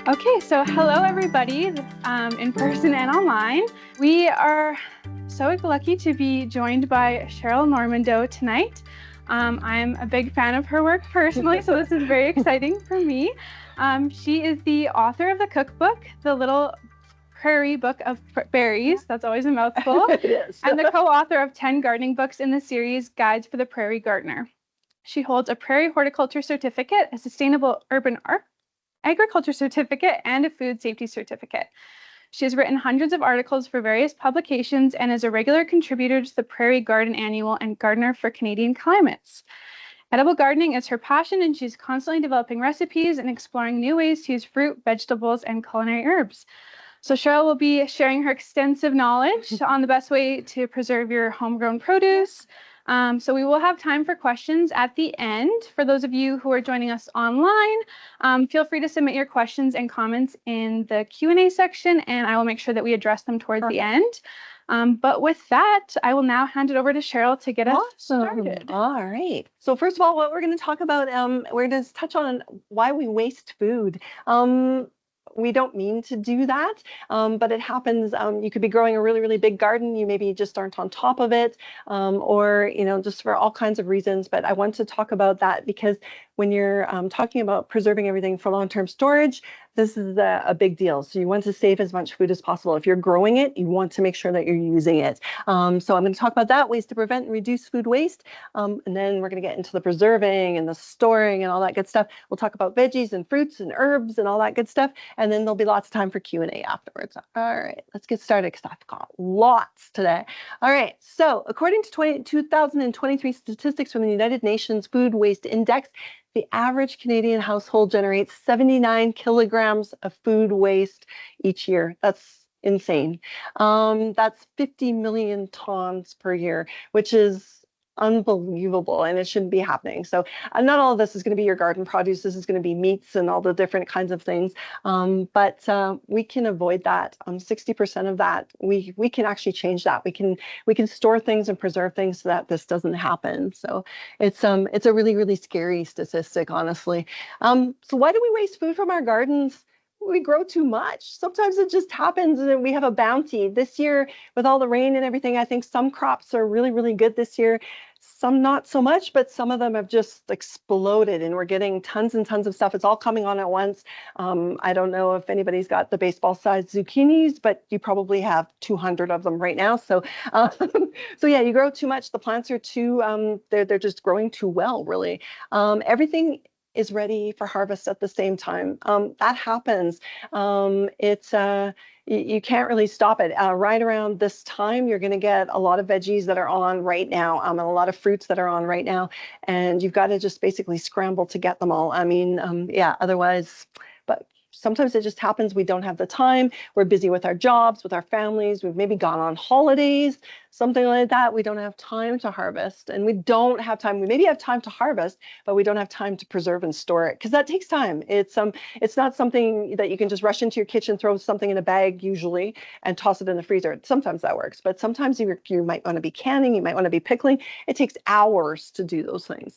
Okay, so hello everybody, in person and online. We are so lucky to be joined by Cheryl Normando tonight. I'm a big fan of her work personally, so this is very exciting for me. She is the author of the cookbook, The Little Prairie Book of Berries, that's always a mouthful, It is. and the co-author of 10 gardening books in the series Guides for the Prairie Gardener. She holds a Prairie Horticulture Certificate, a Sustainable Urban Agriculture Certificate, and a Food Safety Certificate. She has written hundreds of articles for various publications and is a regular contributor to the Prairie Garden Annual and Gardener for Canadian Climates. Edible gardening is her passion, and she's constantly developing recipes and exploring new ways to use fruit, vegetables, and culinary herbs. So Cheryl will be sharing her extensive knowledge on the best way to preserve your homegrown produce. So we will have time for questions at the end. For those of you who are joining us online, feel free to submit your questions and comments in the Q&A section, and I will make sure that we address them towards the end. But with that, I will now hand it over to Cheryl to get us started. All right. So first of all, what we're going to talk about, we're going to touch on why we waste food. We don't mean to do that, but it happens. You could be growing a really, really big garden. You maybe just aren't on top of it, or, just for all kinds of reasons. But I want to talk about that because when you're talking about preserving everything for long-term storage, this is a big deal. So you want to save as much food as possible. If you're growing it, you want to make sure that you're using it. So I'm going to talk about that, ways to prevent and reduce food waste. And then we're going to get into the preserving and the storing and all that good stuff. We'll talk about veggies and fruits and herbs and all that good stuff. And then there'll be lots of time for Q&A afterwards. All right, let's get started because I've got lots today. All right, so according to 2023 statistics from the United Nations Food Waste Index, the average Canadian household generates 79 kilograms of food waste each year. That's insane. That's 50 million tons per year, which is unbelievable, and it shouldn't be happening. So not all of this is going to be your garden produce. This is going to be meats and all the different kinds of things. But we can avoid that. 60% of that, we can actually change that. We can store things and preserve things so that this doesn't happen. So it's a really, really scary statistic, honestly. So why do we waste food from our gardens? We grow too much. Sometimes it just happens and we have a bounty. This year, with all the rain and everything, I think some crops are really, really good this year. Some not so much, but some of them have just exploded and we're getting tons and tons of stuff. It's all coming on at once. I don't know if anybody's got the baseball-sized zucchinis, but you probably have 200 of them right now. So, so yeah, you grow too much. The plants are too, they're just growing too well, really. Everything is ready for harvest at the same time. That happens. You can't really stop it. Right around this time, you're going to get a lot of veggies that are on right now, and a lot of fruits that are on right now, and you've got to just basically scramble to get them all. I mean, yeah, otherwise, but sometimes it just happens. We don't have the time. We're busy with our jobs, with our families. We've maybe gone on holidays, something like that. We don't have time to harvest, and we don't have time. We maybe have time to harvest, but we don't have time to preserve and store it because that takes time. It's not something that you can just rush into your kitchen, throw something in a bag usually, and toss it in the freezer. Sometimes that works, but sometimes you might want to be canning, you might want to be pickling. It takes hours to do those things.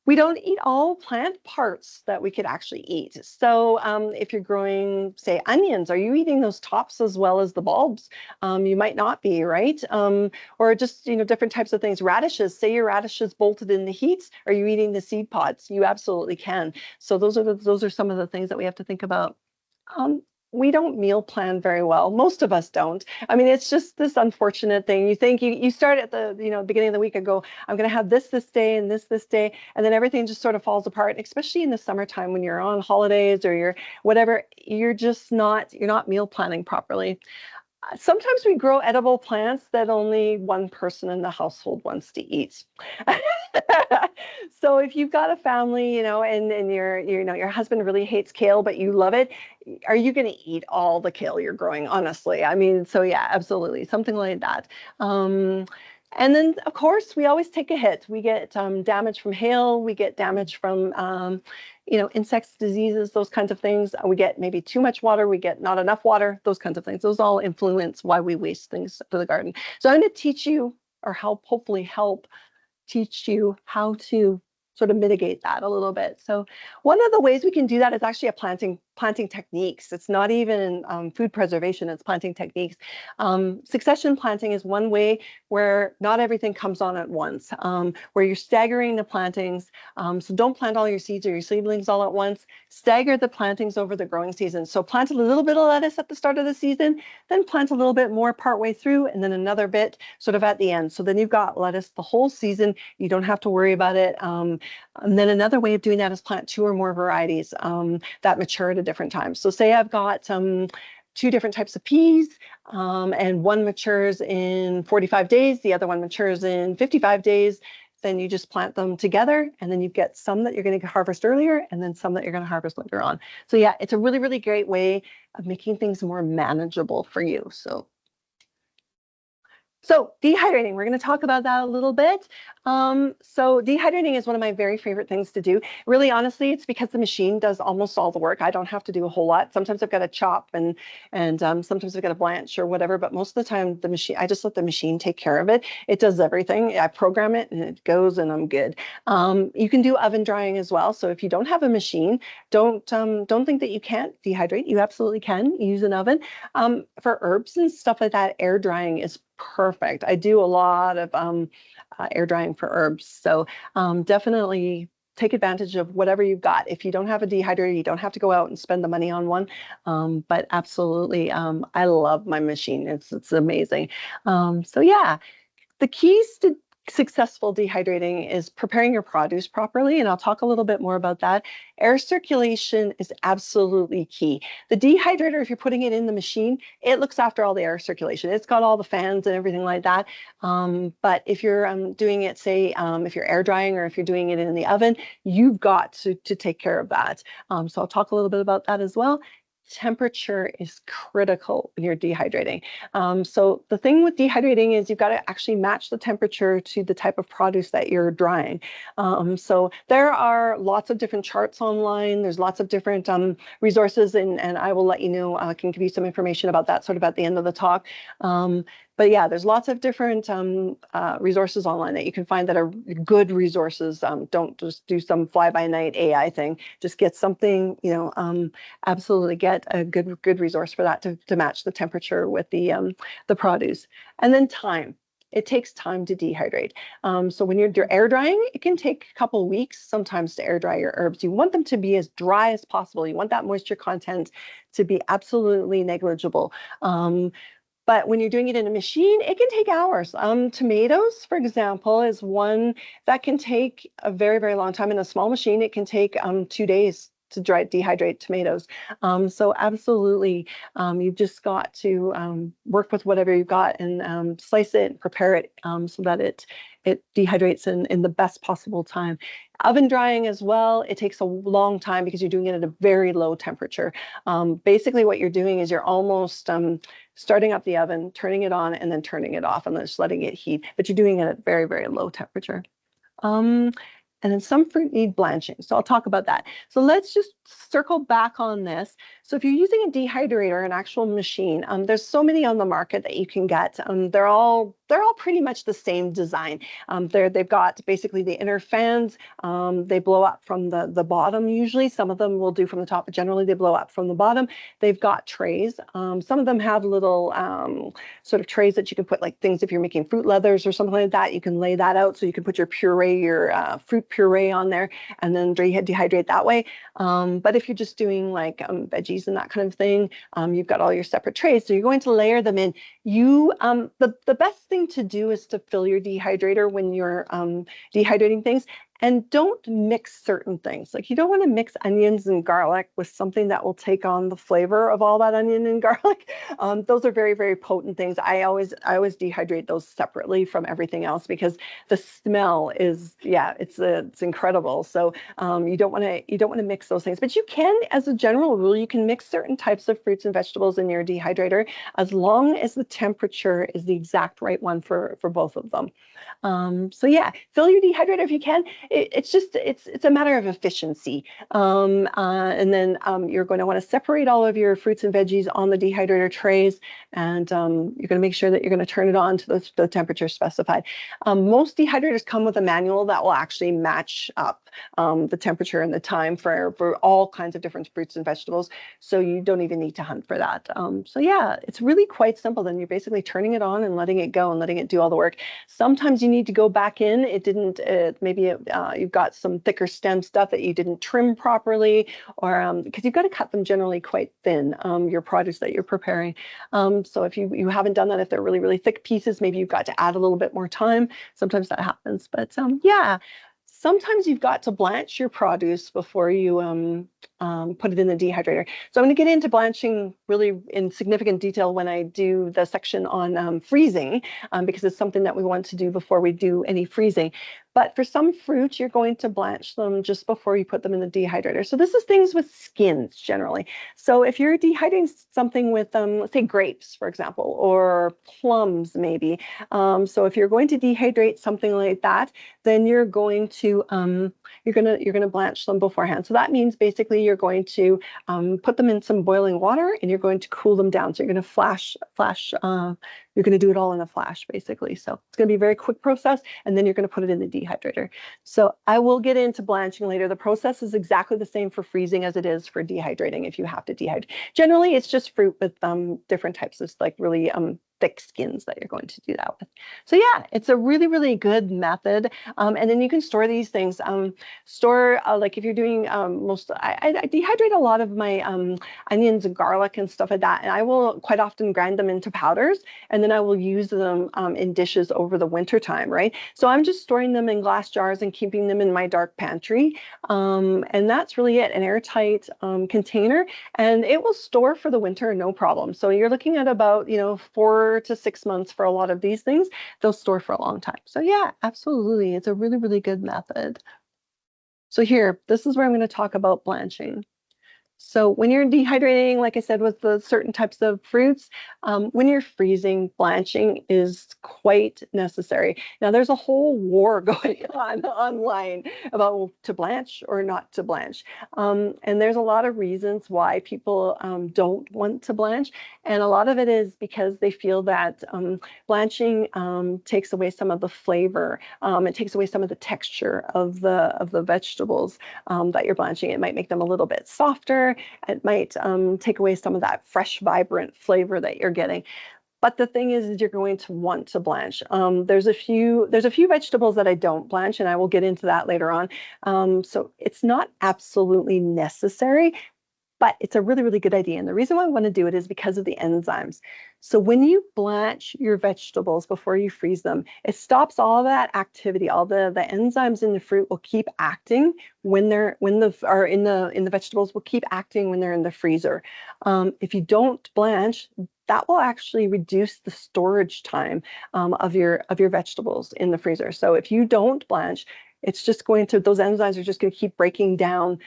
We don't eat all plant parts that we could actually eat. So if you're growing, say, onions, are you eating those tops as well as the bulbs? You might not be, right? Or just, different types of things. Radishes, say your radishes bolted in the heat, are you eating the seed pods? You absolutely can. So those are some of the things that we have to think about. We don't meal plan very well. Most of us don't. I mean, it's just this unfortunate thing. You think you start at the beginning of the week and go, I'm going to have this day and this day, and then everything just sort of falls apart. Especially in the summertime when you're on holidays or you're whatever, you're not meal planning properly. Sometimes we grow edible plants that only one person in the household wants to eat. So if you've got a family, and your husband really hates kale, but you love it, are you going to eat all the kale you're growing? Honestly, I mean, so yeah, absolutely, something like that. And then, of course, we always take a hit. We get damage from hail. We get damage from, insects, diseases, those kinds of things. We get maybe too much water. We get not enough water, those kinds of things. Those all influence why we waste things to the garden. So I'm going to teach you or hopefully help teach you how to sort of mitigate that a little bit. So one of the ways we can do that is actually a planting planting techniques. It's not even food preservation, it's planting techniques. Succession planting is one way where not everything comes on at once, where you're staggering the plantings. So don't plant all your seeds or your seedlings all at once. Stagger the plantings over the growing season. So plant a little bit of lettuce at the start of the season, then plant a little bit more partway through, and then another bit sort of at the end. So then you've got lettuce the whole season. You don't have to worry about it. And then another way of doing that is plant 2 or more varieties that mature at a different time. So say I've got 2 different types of peas, and one matures in 45 days, the other one matures in 55 days. Then you just plant them together, and then you get some that you're going to harvest earlier and then some that you're going to harvest later on. So yeah, it's a really, really great way of making things more manageable for you. So dehydrating, we're going to talk about that a little bit. So dehydrating is one of my very favorite things to do. Really, honestly, it's because the machine does almost all the work. I don't have to do a whole lot. Sometimes I've got to chop and sometimes I've got to blanch or whatever, but most of the time the machine, I just let the machine take care of it. It does everything. I program it and it goes and I'm good. You can do oven drying as well. So if you don't have a machine, don't think that you can't dehydrate. You absolutely can use an oven. For herbs and stuff like that, air drying is perfect. I do a lot of air drying for herbs. So definitely take advantage of whatever you've got. If you don't have a dehydrator, you don't have to go out and spend the money on one. But absolutely, I love my machine. It's amazing. So yeah, the keys to successful dehydrating is preparing your produce properly, and I'll talk a little bit more about that. Air circulation is absolutely key. The dehydrator, if you're putting it in the machine, it looks after all the air circulation. It's got all the fans and everything like that. But if you're doing it, say, if you're air drying or if you're doing it in the oven, you've got to take care of that. So I'll talk a little bit about that as well. Temperature is critical when you're dehydrating. So the thing with dehydrating is you've got to actually match the temperature to the type of produce that you're drying. So there are lots of different charts online. There's lots of different resources, and I will let you know, I can give you some information about that sort of at the end of the talk. But yeah, there's lots of different resources online that you can find that are good resources. Don't just do some fly-by-night AI thing. Just get something, absolutely get a good resource for that to match the temperature with the produce. And then time. It takes time to dehydrate. So when you're air drying, it can take a couple of weeks sometimes to air dry your herbs. You want them to be as dry as possible. You want that moisture content to be absolutely negligible. But when you're doing it in a machine, it can take hours. Tomatoes, for example, is one that can take a very, very long time. In a small machine, it can take 2 days to dehydrate tomatoes. So absolutely, you've just got to work with whatever you've got and slice it and prepare it so that it dehydrates in the best possible time. Oven drying as well, it takes a long time because you're doing it at a very low temperature. Basically what you're doing is you're almost starting up the oven, turning it on, and then turning it off and then just letting it heat, but you're doing it at very, very low temperature. And then some fruit need blanching. So I'll talk about that. So let's just circle back on this. So if you're using a dehydrator, an actual machine, there's so many on the market that you can get. They're all pretty much the same design. They've got basically the inner fans. They blow up from the bottom usually. Some of them will do from the top, but generally they blow up from the bottom. They've got trays. Some of them have little sort of trays that you can put like things if you're making fruit leathers or something like that. You can lay that out so you can put your puree, your fruit puree on there and then dehydrate that way. But if you're just doing like veggies and that kind of thing, you've got all your separate trays. So you're going to layer them in. The best thing to do is to fill your dehydrator when you're dehydrating things. And don't mix certain things. Like you don't want to mix onions and garlic with something that will take on the flavor of all that onion and garlic. Those are very, very potent things. I always dehydrate those separately from everything else because the smell is, it's incredible. So you don't want to mix those things. But you can, as a general rule, you can mix certain types of fruits and vegetables in your dehydrator as long as the temperature is the exact right one for both of them. So yeah, fill your dehydrator if you can. It's a matter of efficiency. And then you're going to want to separate all of your fruits and veggies on the dehydrator trays, and you're going to make sure that you're going to turn it on to the temperature specified. Most dehydrators come with a manual that will actually match up the temperature and the time for all kinds of different fruits and vegetables. So you don't even need to hunt for that. So yeah, it's really quite simple. Then you're basically turning it on and letting it go and letting it do all the work. Sometimes you need to go back in. It didn't, you've got some thicker stem stuff that you didn't trim properly, or because you've got to cut them generally quite thin, your produce that you're preparing. So if you haven't done that, if they're really, really thick pieces, maybe you've got to add a little bit more time. Sometimes that happens, but yeah. Sometimes you've got to blanch your produce before you put it in the dehydrator. So I'm going to get into blanching really in significant detail when I do the section on freezing, because it's something that we want to do before we do any freezing. But for some fruit, you're going to blanch them just before you put them in the dehydrator. So this is things with skins generally. So if you're dehydrating something with, let's say grapes, for example, or plums maybe. So if you're going to dehydrate something like that, then you're going to blanch them beforehand. So that means basically you're going to put them in some boiling water and you're going to cool them down. So you're going to you're going to do it all in a flash, basically. So it's going to be a very quick process, and then you're going to put it in the dehydrator. So I will get into blanching later. The process is exactly the same for freezing as it is for dehydrating if you have to dehydrate. Generally, it's just fruit with different types of like really thick skins that you're going to do that with. So yeah, it's a really, really good method. And then you can store these things. Like if you're doing I dehydrate a lot of my onions and garlic and stuff like that. And I will quite often grind them into powders, and then I will use them in dishes over the winter time, right? So I'm just storing them in glass jars and keeping them in my dark pantry. And that's really it, an airtight container, and it will store for the winter, no problem. So you're looking at about, 4 to 6 months for a lot of these things. They'll store for a long time. So yeah, absolutely. It's a really, really good method. So here, this is where I'm going to talk about blanching. So when you're dehydrating, like I said, with the certain types of fruits, when you're freezing, blanching is quite necessary. Now, there's a whole war going on online about to blanch or not to blanch. And there's a lot of reasons why people don't want to blanch. And a lot of it is because they feel that blanching takes away some of the flavor. It takes away some of the texture of the vegetables that you're blanching. It might make them a little bit softer. It might take away some of that fresh, vibrant flavor that you're getting. But the thing is you're going to want to blanch. There's a few vegetables that I don't blanch, and I will get into that later on. So it's not absolutely necessary, but it's a really, really good idea. And the reason why I want to do it is because of the enzymes. So when you blanch your vegetables before you freeze them, it stops all that activity. All the enzymes in the fruit will keep acting in the vegetables will keep acting when they're in the freezer. If you don't blanch, that will actually reduce the storage time of your vegetables in the freezer. So if you don't blanch, it's just those enzymes are just going to keep breaking down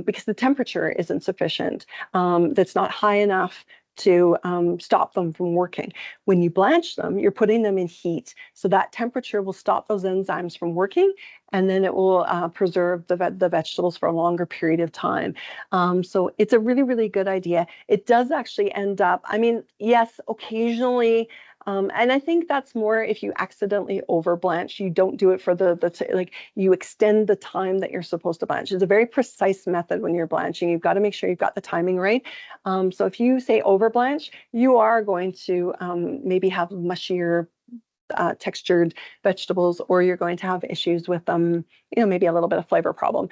because the temperature isn't sufficient. That's not high enough to stop them from working. When you blanch them, you're putting them in heat. So that temperature will stop those enzymes from working, and then it will preserve the vegetables for a longer period of time. So it's a really, really good idea. It does actually end up, yes, occasionally, and I think that's more if you accidentally over blanch. You don't do it for you extend the time that you're supposed to blanch. It's a very precise method when you're blanching. You've got to make sure you've got the timing right. So if you say over blanch, you are going to maybe have mushier textured vegetables, or you're going to have issues with maybe a little bit of flavor problem.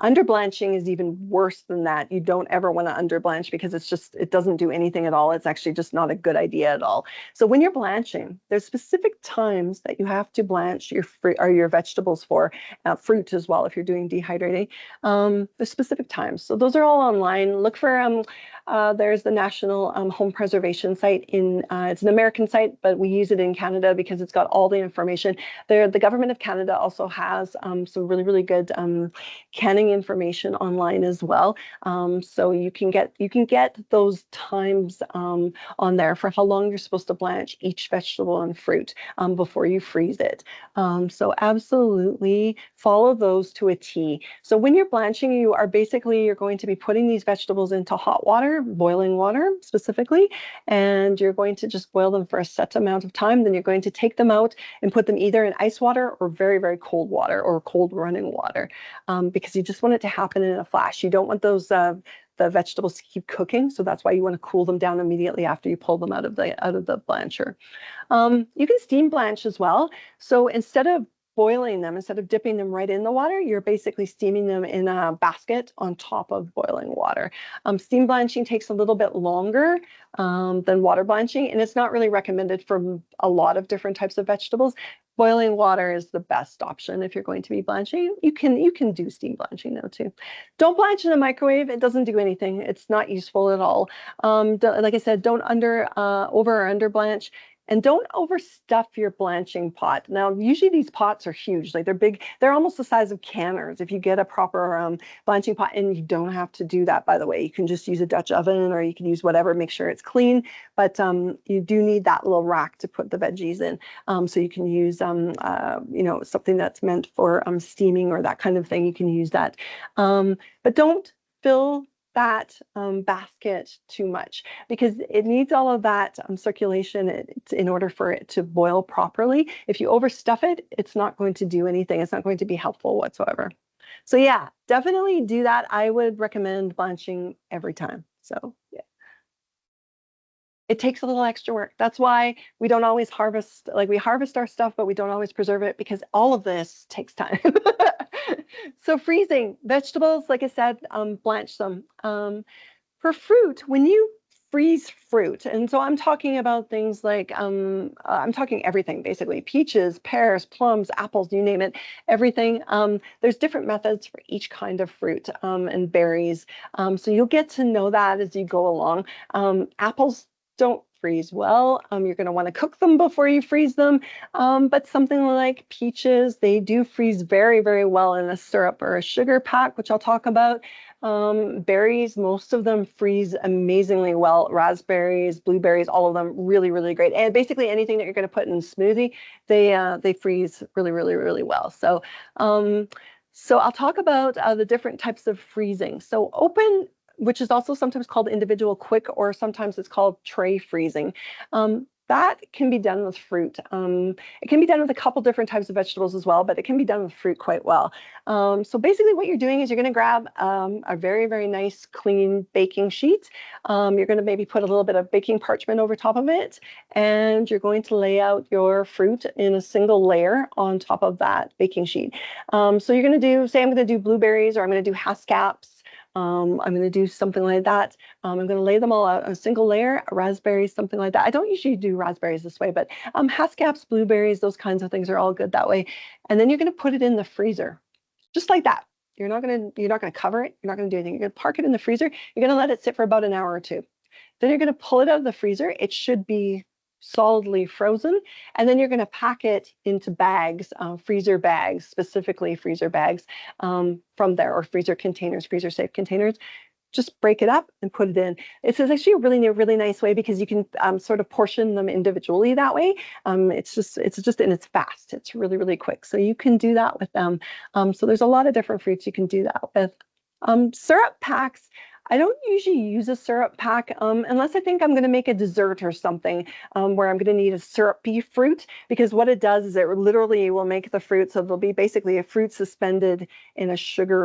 Under blanching is even worse than that. You don't ever want to under blanch because it doesn't do anything at all. It's actually just not a good idea at all. So when you're blanching, there's specific times that you have to blanch your vegetables for, fruit as well if you're doing dehydrating. There's specific times. So those are all online. Look for there's the National Home Preservation site it's an American site, but we use it in Canada because it's got all the information. The government of Canada also has some really, really good canning information online as well. So you can get those times on there for how long you're supposed to blanch each vegetable and fruit before you freeze it. So absolutely follow those to a T. So when you're blanching, you're going to be putting these vegetables into hot water boiling water specifically, and you're going to just boil them for a set amount of time. Then you're going to take them out and put them either in ice water or very, very cold water or cold running water, because you just want it to happen in a flash. You don't want those the vegetables to keep cooking, so that's why you want to cool them down immediately after you pull them out of the blancher. You can steam blanch as well. So instead of boiling them, instead of dipping them right in the water, you're basically steaming them in a basket on top of boiling water. Steam blanching takes a little bit longer than water blanching, and it's not really recommended for a lot of different types of vegetables. Boiling water is the best option if you're going to be blanching. You can do steam blanching though too. Don't blanch in the microwave. It doesn't do anything. It's not useful at all. Like I said, don't over or under blanch. And don't overstuff your blanching pot. Now, usually these pots are huge, like they're big, they're almost the size of canners. If you get a proper blanching pot, and you don't have to do that, by the way, you can just use a Dutch oven or you can use whatever, make sure it's clean. But you do need that little rack to put the veggies in. So you can use, something that's meant for steaming or that kind of thing. You can use that. But don't fill that basket too much, because it needs all of that circulation in order for it to boil properly. If you overstuff it, it's not going to do anything. It's not going to be helpful whatsoever. So yeah, definitely do that. I would recommend blanching every time. So yeah. It takes a little extra work. That's why we don't always harvest, like we harvest our stuff, but we don't always preserve it, because all of this takes time. So freezing vegetables, like I said, blanch them. For fruit, when you freeze fruit, and so I'm talking about things like, I'm talking everything, basically, peaches, pears, plums, apples, you name it, everything. There's different methods for each kind of fruit and berries. So you'll get to know that as you go along. Apples don't freeze well. You're going to want to cook them before you freeze them. But something like peaches, they do freeze very, very well in a syrup or a sugar pack, which I'll talk about. Berries, most of them freeze amazingly well. Raspberries, blueberries, all of them really, really great. And basically anything that you're going to put in a smoothie, they freeze really, really, really well. So I'll talk about the different types of freezing. So open, which is also sometimes called individual quick, or sometimes it's called tray freezing. That can be done with fruit. It can be done with a couple different types of vegetables as well, but it can be done with fruit quite well. So basically what you're doing is you're gonna grab a very, very nice clean baking sheet. You're gonna maybe put a little bit of baking parchment over top of it, and you're going to lay out your fruit in a single layer on top of that baking sheet. So you're gonna do, say I'm gonna do blueberries, or I'm gonna do haskaps. I'm going to do something like that. I'm going to lay them all out on a single layer, raspberries, something like that. I don't usually do raspberries this way, but haskaps, blueberries, those kinds of things are all good that way. And then you're going to put it in the freezer, just like that. You're not going to cover it. You're not going to do anything. You're going to park it in the freezer. You're going to let it sit for about an hour or two. Then you're going to pull it out of the freezer. It should be solidly frozen, and then you're going to pack it into bags, freezer bags, specifically freezer bags from there, or freezer containers, freezer safe containers. Just break it up and put it in. It's actually a really nice way, because you can sort of portion them individually that way. It's just and it's fast. It's really, really quick. So you can do that with them. So there's a lot of different fruits you can do that with. Syrup packs. I don't usually use a syrup pack unless I think I'm going to make a dessert or something where I'm going to need a syrupy fruit, because what it does is it literally will make the fruit, so there'll be basically a fruit suspended in sugar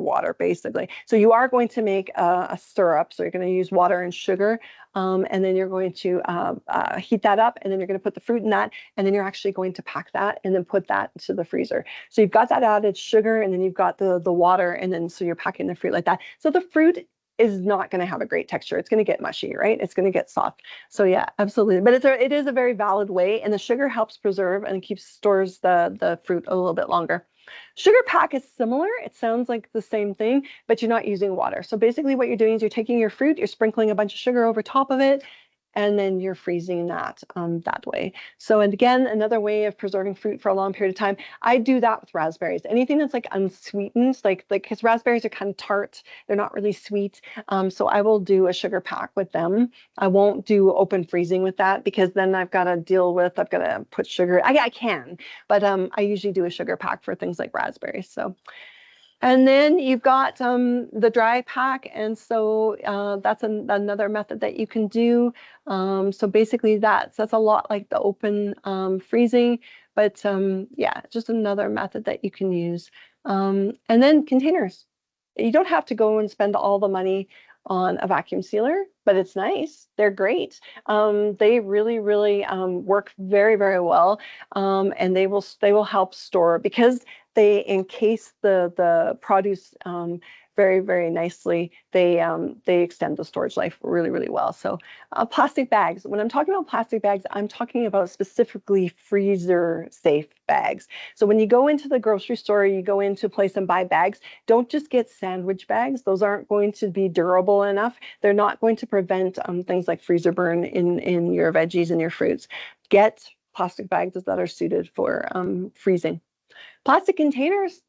water, basically. So you are going to make a syrup, so you're going to use water and sugar, and then you're going to heat that up, and then you're going to put the fruit in that, and then you're actually going to pack that and then put that into the freezer. So you've got that added sugar, and then you've got the water, and then so you're packing the fruit like that. So the fruit is not going to have a great texture. It's going to get mushy, right? It's going to get soft. So yeah, absolutely. But it is a very valid way, and the sugar helps preserve and stores the fruit a little bit longer. Sugar pack is similar. It sounds like the same thing, but you're not using water. So basically what you're doing is you're taking your fruit, you're sprinkling a bunch of sugar over top of it, and then you're freezing that that way. So, and again, another way of preserving fruit for a long period of time. I do that with raspberries. Anything that's like unsweetened, like because raspberries are kind of tart, they're not really sweet. So I will do a sugar pack with them. I won't do open freezing with that, because then I've got to put sugar. I can, but I usually do a sugar pack for things like raspberries. So And then you've got the dry pack, and so that's another method that you can do. So basically that's a lot like the open freezing, but yeah, just another method that you can use. And then containers. You don't have to go and spend all the money on a vacuum sealer, but it's nice. They're great. They really, really work very, very well, and they will help store because they encase the produce very, very nicely. They extend the storage life really, really well. So plastic bags. When I'm talking about plastic bags, I'm talking about specifically freezer safe bags. So when you go into the grocery store, you go into a place and buy bags, don't just get sandwich bags. Those aren't going to be durable enough. They're not going to prevent things like freezer burn in your veggies and your fruits. Get plastic bags that are suited for freezing. Plastic containers,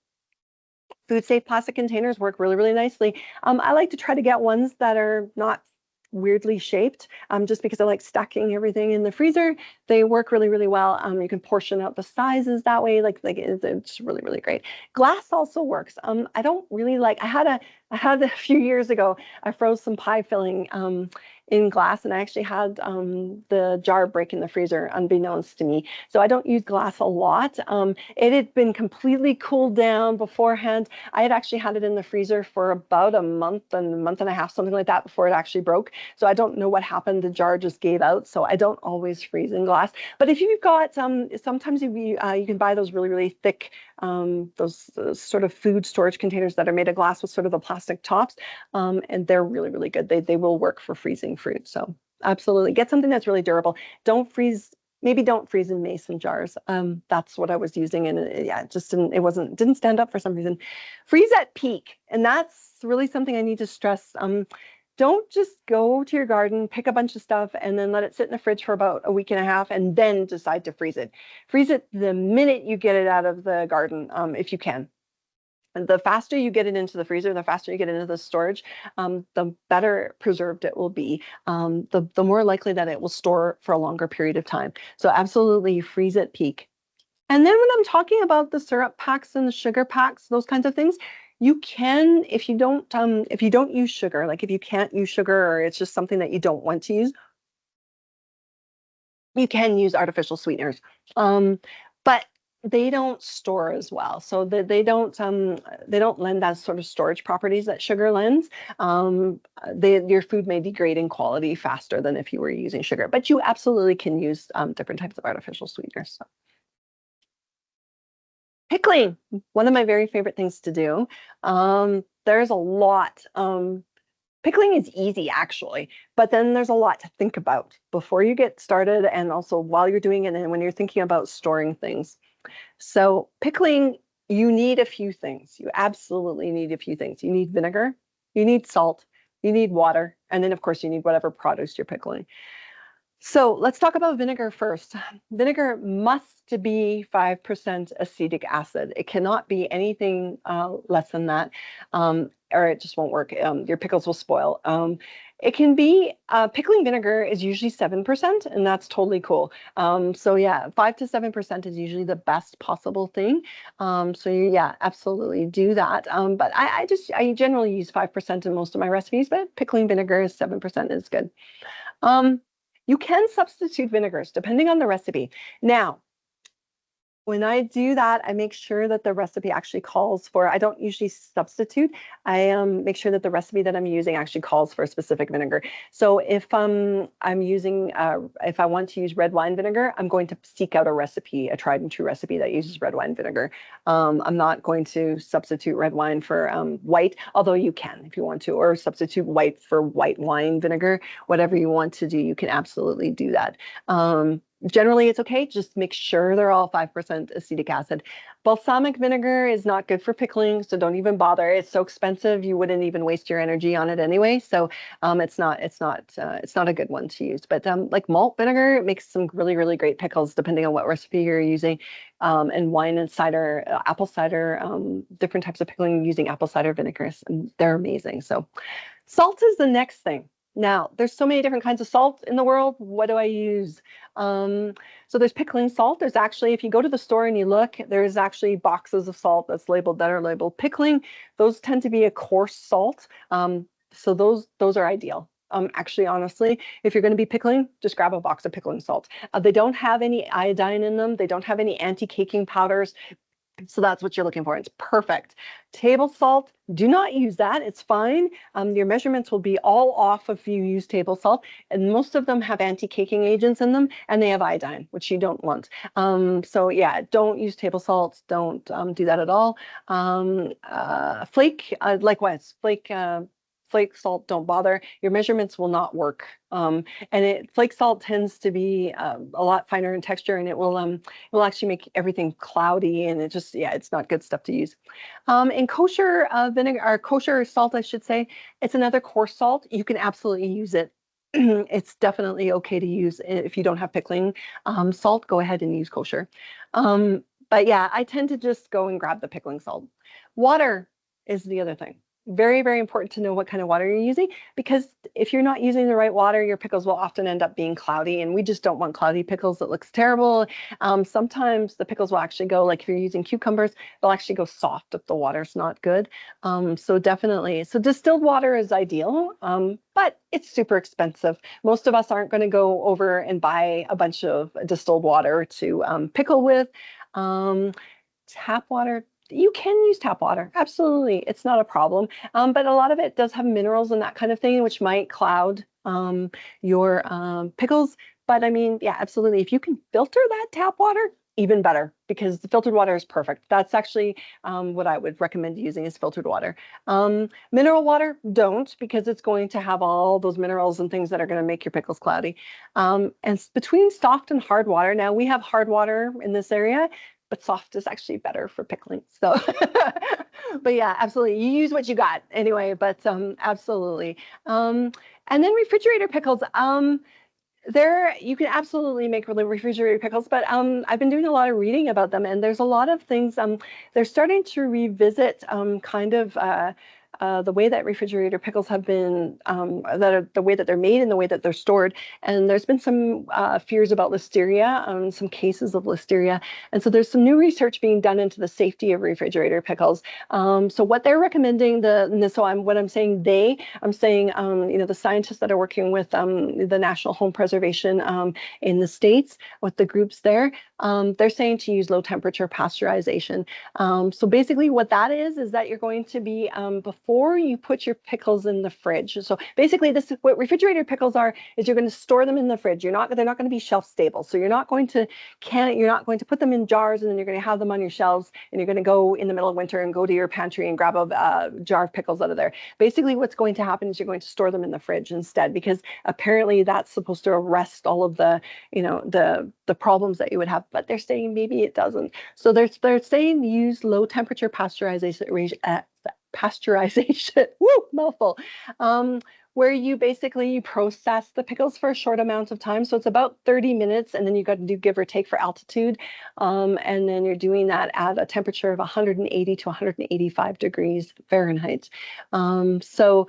food safe plastic containers work really, really nicely. I like to try to get ones that are not weirdly shaped, just because I like stacking everything in the freezer. They work really, really well. You can portion out the sizes that way. Like it's really, really great. Glass also works. I don't really like, I had a few years ago, I froze some pie filling in glass, and I actually had the jar break in the freezer unbeknownst to me. So I don't use glass a lot. It had been completely cooled down beforehand. I had actually had it in the freezer for about a month and a half, something like that, before it actually broke. So I don't know what happened. The jar just gave out. So I don't always freeze in glass. But if you've got, sometimes you can buy those really, really thick, those sort of food storage containers that are made of glass with sort of the plastic tops, and they're really, really good. They will work for freezing fruit. So absolutely, get something that's really durable. Don't freeze. Maybe don't freeze in mason jars. That's what I was using, and yeah, it just didn't stand up for some reason. Freeze at peak, and that's really something I need to stress. Don't just go to your garden, pick a bunch of stuff, and then let it sit in the fridge for about a week and a half, and then decide to freeze it. Freeze it the minute you get it out of the garden, if you can. And the faster you get it into the freezer, the faster you get it into the storage, the better preserved it will be. The more likely that it will store for a longer period of time. So absolutely freeze at peak. And then when I'm talking about the syrup packs and the sugar packs, those kinds of things, you can, if you don't use sugar, like if you can't use sugar or it's just something that you don't want to use, you can use artificial sweeteners. But they don't store as well. So they don't lend that sort of storage properties that sugar lends. Your food may degrade in quality faster than if you were using sugar, but you absolutely can use different types of artificial sweeteners. So. Pickling, one of my very favorite things to do. There's a lot. Pickling is easy actually, but then there's a lot to think about before you get started and also while you're doing it and when you're thinking about storing things. So pickling, you need a few things. You absolutely need a few things. You need vinegar, you need salt, you need water, and then of course you need whatever produce you're pickling. So let's talk about vinegar first. Vinegar must be 5% acetic acid. It cannot be anything less than that, or it just won't work. Your pickles will spoil. It can be, pickling vinegar is usually 7%, and that's totally cool. So yeah, 5 to 7% is usually the best possible thing. So yeah, absolutely do that. But I generally use 5% in most of my recipes, but pickling vinegar is 7% is good. You can substitute vinegars depending on the recipe. Now, when I do that, I make sure that the recipe actually calls for, I don't usually substitute. I make sure that the recipe that I'm using actually calls for a specific vinegar. So if I'm using, if I want to use red wine vinegar, I'm going to seek out a recipe, a tried and true recipe that uses red wine vinegar. I'm not going to substitute red wine for white, although you can if you want to, or substitute white for white wine vinegar. Whatever you want to do, you can absolutely do that. Generally, it's okay. Just make sure they're all 5% acetic acid. Balsamic vinegar is not good for pickling, so don't even bother. It's so expensive, you wouldn't even waste your energy on it anyway. So it's not a good one to use. But like malt vinegar, it makes some really, really great pickles depending on what recipe you're using. And wine and cider, apple cider, different types of pickling using apple cider vinegars, and they're amazing. So salt is the next thing. Now, there's so many different kinds of salt in the world. What do I use? So there's pickling salt. There's actually, if you go to the store and you look, there's actually boxes of salt that are labeled pickling. Those tend to be a coarse salt. So those are ideal. Actually, honestly, if you're going to be pickling, just grab a box of pickling salt. They don't have any iodine in them. They don't have any anti-caking powders. So that's what you're looking for. It's perfect. Table salt, do not use that. It's fine. Your measurements will be all off if you use table salt. And most of them have anti-caking agents in them, and they have iodine, which you don't want. So yeah, don't use table salt. Don't do that at all. Flake, likewise, flake salt, don't bother. Your measurements will not work. And flake salt tends to be a lot finer in texture, and it will actually make everything cloudy, and it's not good stuff to use. In kosher vinegar, or kosher salt, I should say, it's another coarse salt. You can absolutely use it. It's definitely okay to use if you don't have pickling salt. Go ahead and use kosher. But yeah, I tend to just go and grab the pickling salt. Water is the other thing. Very, very important to know what kind of water you're using, because if you're not using the right water, your pickles will often end up being cloudy, and we just don't want cloudy pickles. That looks terrible. Sometimes the pickles will actually go, like if you're using cucumbers, they'll actually go soft if the water's not good. So definitely, so distilled water is ideal, but it's super expensive. Most of us aren't going to go over and buy a bunch of distilled water to pickle with. Tap water, you can use tap water. Absolutely. It's not a problem. But a lot of it does have minerals and that kind of thing, which might cloud your pickles. But I mean, yeah, absolutely. If you can filter that tap water, even better, because the filtered water is perfect. That's actually what I would recommend using is filtered water. Mineral water, don't, because it's going to have all those minerals and things that are going to make your pickles cloudy. And between soft and hard water, now we have hard water in this area, but soft is actually better for pickling. So, but yeah, absolutely. You use what you got anyway, but absolutely. And then refrigerator pickles. You can absolutely make really refrigerator pickles, but I've been doing a lot of reading about them, and there's a lot of things. They're starting to revisit kind of the way that refrigerator pickles have been, the way that they're made and the way that they're stored. And there's been some fears about listeria, some cases of listeria. And so there's some new research being done into the safety of refrigerator pickles. So what they're recommending, I'm saying the scientists that are working with the National Home Preservation in the States, with the groups there, they're saying to use low temperature pasteurization. So basically what that is that you're going to be, before you put your pickles in the fridge. So basically this is what refrigerator pickles are, is you're going to store them in the fridge. They're not going to be shelf stable. So you're not going to put them in jars and then you're going to have them on your shelves, and you're going to go in the middle of winter and go to your pantry and grab a jar of pickles out of there. Basically what's going to happen is you're going to store them in the fridge instead, because apparently that's supposed to arrest all of the, the problems that you would have, but they're saying maybe it doesn't. So they're saying use low temperature pasteurization, woo, mouthful, where you basically process the pickles for a short amount of time. So it's about 30 minutes, and then you got to do give or take for altitude. And then you're doing that at a temperature of 180 to 185 degrees Fahrenheit. So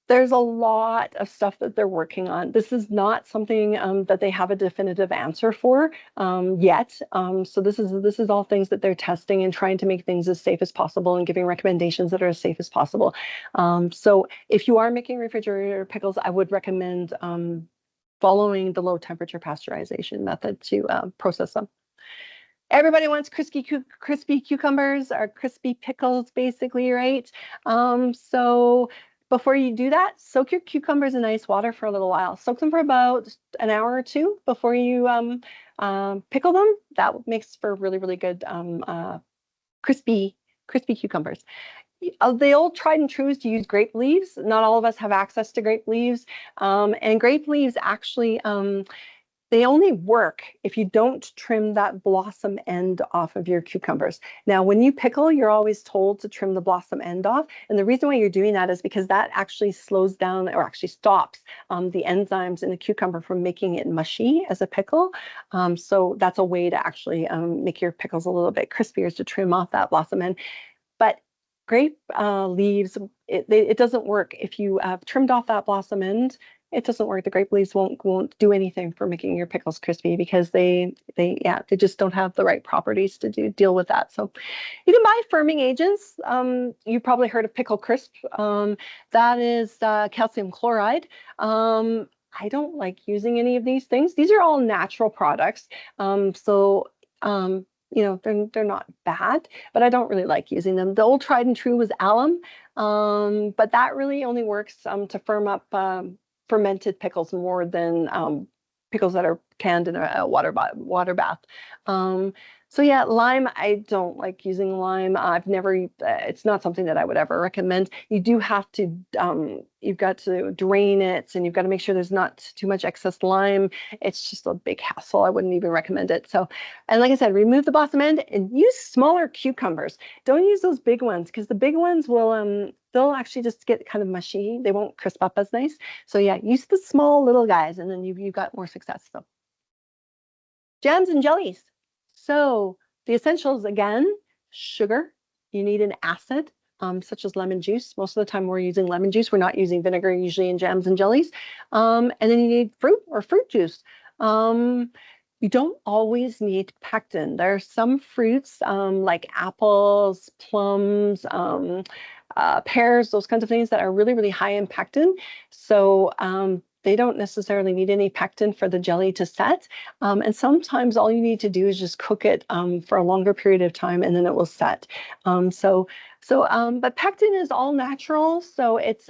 there's a lot of stuff that they're working on. This is not something that they have a definitive answer for yet. So this is all things that they're testing and trying to make things as safe as possible and giving recommendations that are as safe as possible. So if you are making refrigerator pickles, I would recommend following the low temperature pasteurization method to process them. Everybody wants crispy cucumbers or crispy pickles, basically, right? So before you do that, soak your cucumbers in ice water for a little while. Soak them for about an hour or two before you pickle them. That makes for really, really good crispy cucumbers. The old tried and true is to use grape leaves. Not all of us have access to grape leaves. And grape leaves actually, they only work if you don't trim that blossom end off of your cucumbers. Now, when you pickle, you're always told to trim the blossom end off. And the reason why you're doing that is because that actually slows down, or actually stops the enzymes in the cucumber from making it mushy as a pickle. So that's a way to actually make your pickles a little bit crispier, is to trim off that blossom end. But grape leaves, it doesn't work. If you have trimmed off that blossom end, it doesn't work. The grape leaves won't do anything for making your pickles crispy because they just don't have the right properties to deal with that. So you can buy firming agents. You've probably heard of Pickle Crisp. That is calcium chloride. I don't like using any of these things. These are all natural products. So they're not bad, but I don't really like using them. The old tried and true was alum, but that really only works to firm up fermented pickles more than pickles that are canned in a water bath. So yeah, lime, I don't like using lime. I've never, it's not something that I would ever recommend. You do have to, you've got to drain it and you've got to make sure there's not too much excess lime. It's just a big hassle. I wouldn't even recommend it. So, and like I said, remove the blossom end and use smaller cucumbers. Don't use those big ones because the big ones will, they'll actually just get kind of mushy. They won't crisp up as nice. So yeah, use the small little guys and then you've got more success. So jams and jellies. So the essentials again, sugar, you need an acid, such as lemon juice. Most of the time we're using lemon juice. We're not using vinegar usually in jams and jellies. And then you need fruit or fruit juice. You don't always need pectin. There are some fruits like apples, plums, pears, those kinds of things that are really, really high in pectin. So they don't necessarily need any pectin for the jelly to set. And sometimes all you need to do is just cook it for a longer period of time and then it will set. But pectin is all natural. So it's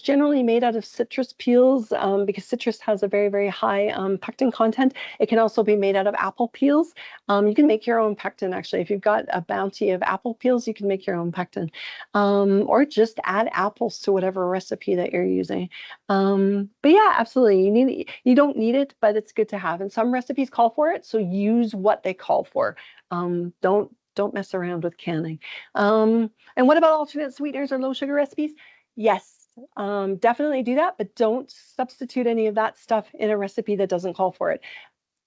generally made out of citrus peels because citrus has a very, very high pectin content. It can also be made out of apple peels. You can make your own pectin actually. If you've got a bounty of apple peels, you can make your own pectin. Or just add apples to whatever recipe that you're using. But yeah, absolutely. You don't need it, but it's good to have. And some recipes call for it, so use what they call for. Don't mess around with canning. And what about alternate sweeteners or low sugar recipes? Yes, definitely do that, but don't substitute any of that stuff in a recipe that doesn't call for it.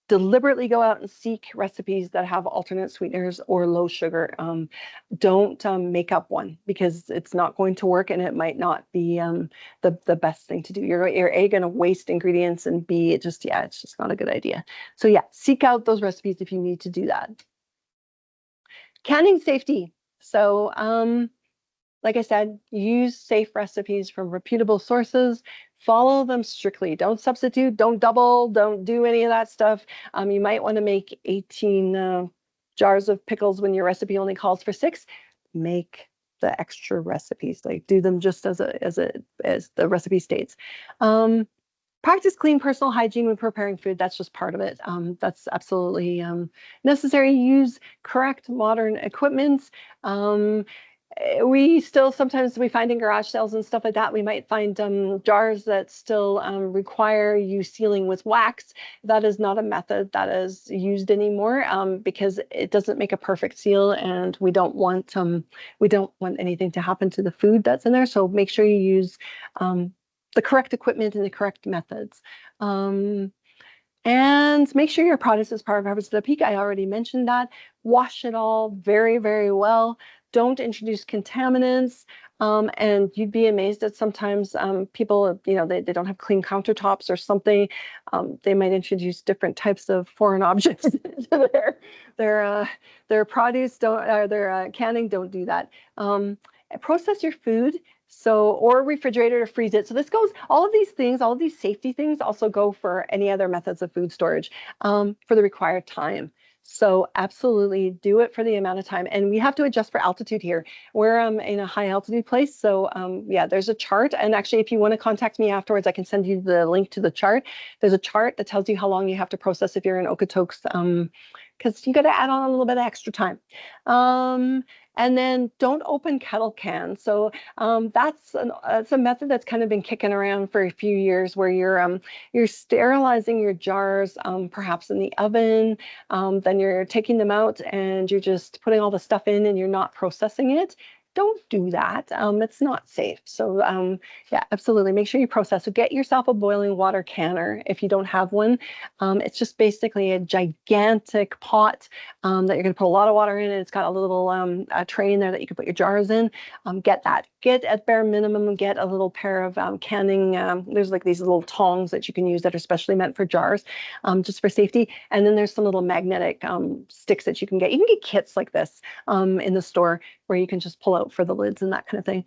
Deliberately go out and seek recipes that have alternate sweeteners or low sugar. Don't make up one because it's not going to work and it might not be the best thing to do. You're A, going to waste ingredients, and B, it's just not a good idea. So yeah, seek out those recipes if you need to do that. Canning safety. So like I said, use safe recipes from reputable sources. Follow them strictly. Don't substitute, don't double, don't do any of that stuff. You might want to make 18 jars of pickles when your recipe only calls for 6. Make the extra recipes, like do them just as the recipe states. Practice clean personal hygiene when preparing food. That's just part of it. That's absolutely necessary. Use correct modern equipment. We still sometimes find in garage sales and stuff like that, we might find jars that still require you sealing with wax. That is not a method that is used anymore because it doesn't make a perfect seal, and we don't want anything to happen to the food that's in there. So make sure you use the correct equipment and the correct methods. And make sure your product is part of Harvest at the Peak. I already mentioned that. Wash it all very, very well. Don't introduce contaminants. And you'd be amazed that sometimes people, they don't have clean countertops or something. They might introduce different types of foreign objects into their produce. Their canning. Don't do that. Process your food. So, or refrigerate it or freeze it. So this goes, all of these things, all of these safety things also go for any other methods of food storage for the required time. So absolutely do it for the amount of time. And we have to adjust for altitude here. We're in a high altitude place. So yeah, there's a chart. And actually, if you want to contact me afterwards, I can send you the link to the chart. There's a chart that tells you how long you have to process if you're in Okotoks, because you got to add on a little bit of extra time. And then don't open kettle cans. So that's a method that's kind of been kicking around for a few years, where you're sterilizing your jars, perhaps in the oven. Then you're taking them out and you're just putting all the stuff in and you're not processing it. don't do that. It's not safe. So yeah, absolutely. Make sure you process. So get yourself a boiling water canner if you don't have one. It's just basically a gigantic pot that you're going to put a lot of water in, and it's got a little a tray in there that you can put your jars in. Get that. Get at bare minimum, get a little pair of canning. There's like these little tongs that you can use that are specially meant for jars, just for safety. And then there's some little magnetic sticks that you can get. You can get kits like this in the store where you can just pull out for the lids and that kind of thing.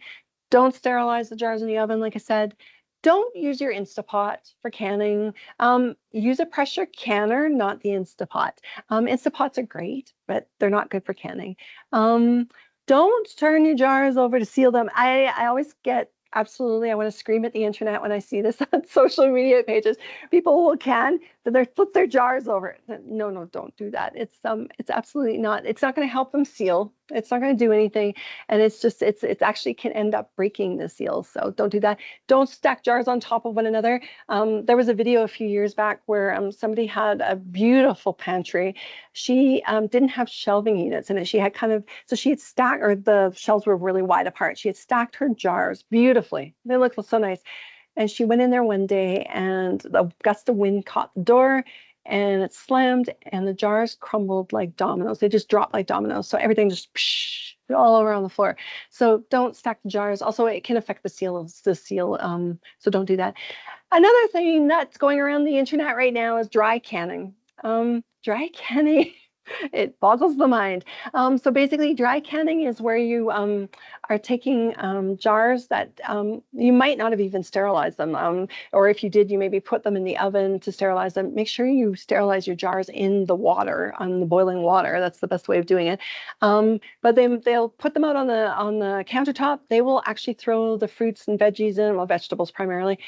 Don't sterilize the jars in the oven, like I said. Don't use your Instapot for canning. Use a pressure canner, not the Instapot. Instapots are great, but they're not good for canning. Don't turn your jars over to seal them. I always get absolutely, I want to scream at the internet when I see this on social media pages. People will can, but they flip their jars over. No, don't do that. It's absolutely not. It's not going to help them seal. It's not going to do anything, and it's actually can end up breaking the seals. So don't do that. Don't stack jars on top of one another. There was a video a few years back where somebody had a beautiful pantry. She didn't have shelving units in it. She had so she had stacked, or the shelves were really wide apart. She had stacked her jars beautifully. They looked so nice. And she went in there one day, and a gust of wind caught the door, and it slammed, and the jars crumbled like dominoes. They just dropped like dominoes. So everything just all over on the floor. So don't stack the jars. Also, it can affect the seal. So don't do that. Another thing that's going around the internet right now is dry canning. Dry canning. It boggles the mind. So basically, dry canning is where you are taking jars that you might not have even sterilized them, or if you did, you maybe put them in the oven to sterilize them. Make sure you sterilize your jars in the water, on the boiling water. That's the best way of doing it. But they'll put them out on the countertop. They will actually throw the fruits and veggies in, well, vegetables primarily,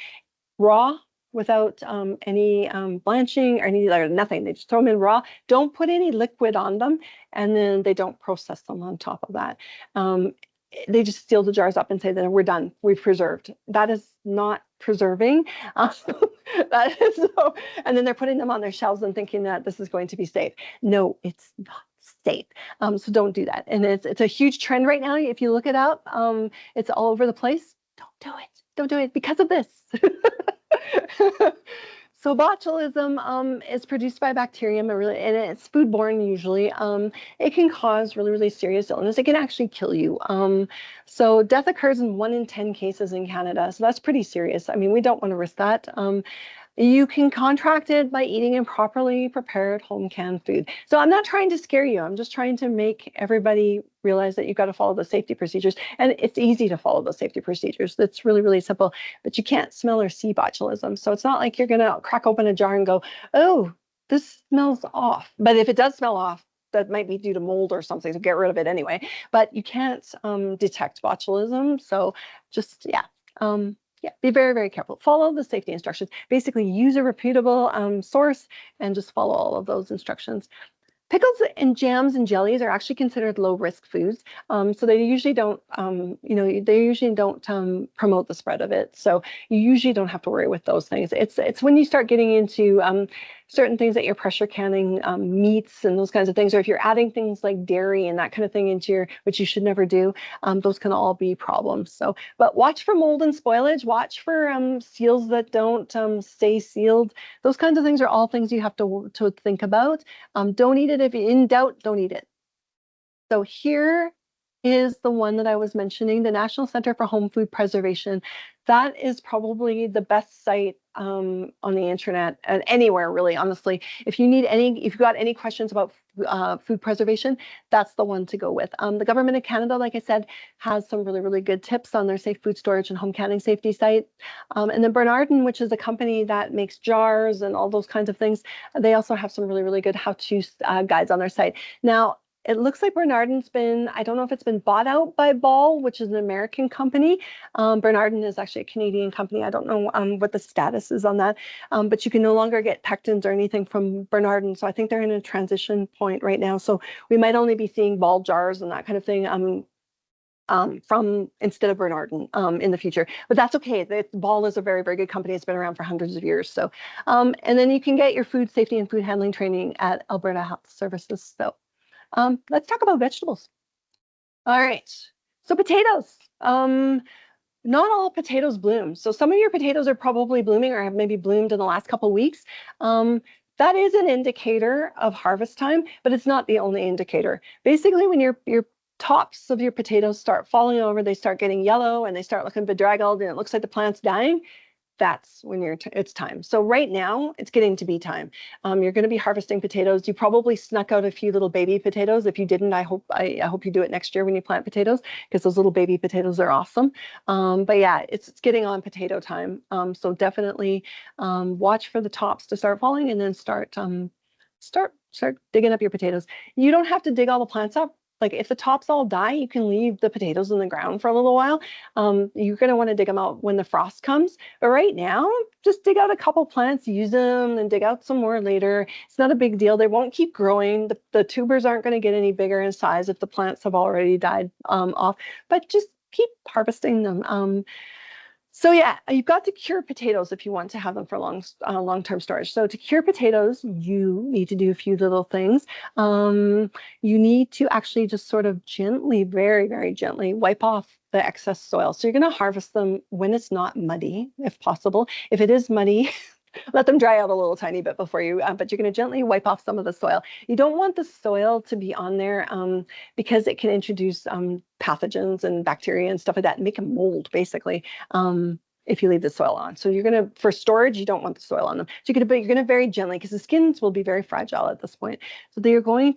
raw, without any blanching or nothing. They just throw them in raw. Don't put any liquid on them, and then they don't process them on top of that. They just seal the jars up and say that we're done, we've preserved. That is not preserving. That is so, and then they're putting them on their shelves and thinking that this is going to be safe. No, it's not safe. So don't do that. And it's a huge trend right now. If you look it up, it's all over the place. Don't do it. Don't do it because of this. So botulism is produced by bacterium, and it's foodborne usually. It can cause really, really serious illness. It can actually kill you. So death occurs in 1 in 10 cases in Canada. So that's pretty serious. I mean, we don't want to risk that. You can contract it by eating improperly prepared home canned food. So I'm not trying to scare you. I'm just trying to make everybody realize that you've got to follow the safety procedures. And it's easy to follow the safety procedures. It's really, really simple. But you can't smell or see botulism. So it's not like you're going to crack open a jar and go, oh, this smells off. But if it does smell off, that might be due to mold or something, so get rid of it anyway. But you can't detect botulism. So just, yeah, be very, very careful. Follow the safety instructions. Basically, use a reputable source and just follow all of those instructions. Pickles and jams and jellies are actually considered low-risk foods, so they usually don't, promote the spread of it. So you usually don't have to worry with those things. It's when you start getting into certain things that you're pressure canning, meats and those kinds of things, or if you're adding things like dairy and that kind of thing into which you should never do, those can all be problems. So, but watch for mold and spoilage. Watch for seals that don't stay sealed. Those kinds of things are all things you have to think about. Don't eat it. If you're in doubt, don't eat it. So here is the one that I was mentioning, the National Center for Home Food Preservation. That is probably the best site on the internet and anywhere, really, honestly. If you've got any questions about food preservation, that's the one to go with. The Government of Canada, like I said, has some really, really good tips on their safe food storage and home canning safety site. And then Bernardin, which is a company that makes jars and all those kinds of things, they also have some really, really good how-to guides on their site. Now, it looks like Bernardin's I don't know if it's been bought out by Ball, which is an American company. Bernardin is actually a Canadian company. I don't know what the status is on that, but you can no longer get pectins or anything from Bernardin. So I think they're in a transition point right now. So we might only be seeing Ball jars and that kind of thing from instead of Bernardin in the future. But that's okay. Ball is a very, very good company. It's been around for hundreds of years. So, and then you can get your food safety and food handling training at Alberta Health Services. So let's talk about vegetables. All right. So potatoes. Not all potatoes bloom. So some of your potatoes are probably blooming or have maybe bloomed in the last couple of weeks. That is an indicator of harvest time, but it's not the only indicator. Basically, when your tops of your potatoes start falling over, they start getting yellow and they start looking bedraggled and it looks like the plant's dying, that's when it's time. So right now it's getting to be time. You're going to be harvesting potatoes. You probably snuck out a few little baby potatoes. If you didn't, I hope you do it next year when you plant potatoes, because those little baby potatoes are awesome. But yeah, it's getting on potato time. So definitely watch for the tops to start falling and then start digging up your potatoes. You don't have to dig all the plants up. Like if the tops all die, you can leave the potatoes in the ground for a little while. You're going to want to dig them out when the frost comes. But right now, just dig out a couple plants, use them, and dig out some more later. It's not a big deal. They won't keep growing. The tubers aren't going to get any bigger in size if the plants have already died off. But just keep harvesting them. So yeah, you've got to cure potatoes if you want to have them for long-term storage. So to cure potatoes, you need to do a few little things. You need to actually just sort of gently, very, very gently wipe off the excess soil. So you're going to harvest them when it's not muddy, if possible. If it is muddy, let them dry out a little tiny bit before you, but you're going to gently wipe off some of the soil. You don't want the soil to be on there because it can introduce pathogens and bacteria and stuff like that and make a mold, basically, if you leave the soil on. So you're going to, for storage, you don't want the soil on them. So you're going to very gently, because the skins will be very fragile at this point. So you're going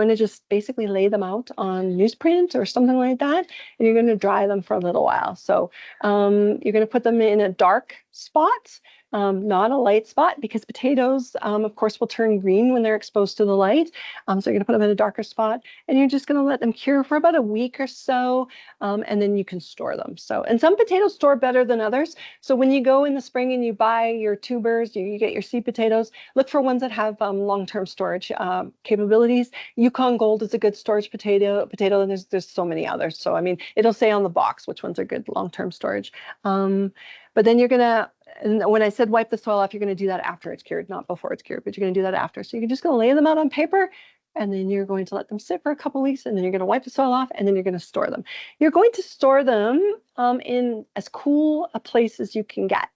to just basically lay them out on newsprint or something like that, and you're going to dry them for a little while. So you're going to put them in a dark spot, not a light spot, because potatoes, of course, will turn green when they're exposed to the light. So you're going to put them in a darker spot, and you're just going to let them cure for about a week or so, and then you can store them. So, and some potatoes store better than others. So when you go in the spring and you buy your tubers, you get your seed potatoes, look for ones that have long-term storage capabilities. Yukon Gold is a good storage potato, and there's so many others. So I mean, it'll say on the box which ones are good long-term storage. But then you're gonna, and when I said wipe the soil off, you're gonna do that after it's cured, not before it's cured, but you're gonna do that after. So you're just gonna lay them out on paper, and then you're going to let them sit for a couple of weeks, and then you're going to wipe the soil off, and then you're going to store them. You're going to store them in as cool a place as you can get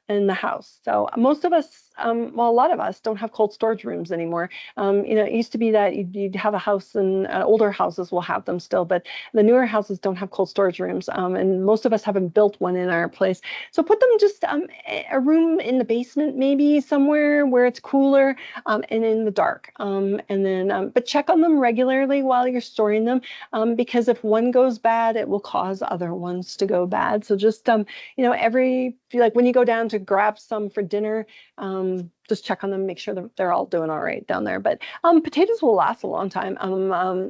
in the house. So most of us, well, a lot of us don't have cold storage rooms anymore. It used to be that you'd have a house, and older houses will have them still, but the newer houses don't have cold storage rooms, and most of us haven't built one in our place. So put them just a room in the basement, maybe somewhere where it's cooler and in the dark, and then but check on them regularly while you're storing them, because if one goes bad, it will cause other ones to go bad. So just like when you go down to grab some for dinner, just check on them, make sure that they're all doing all right down there. But potatoes will last a long time.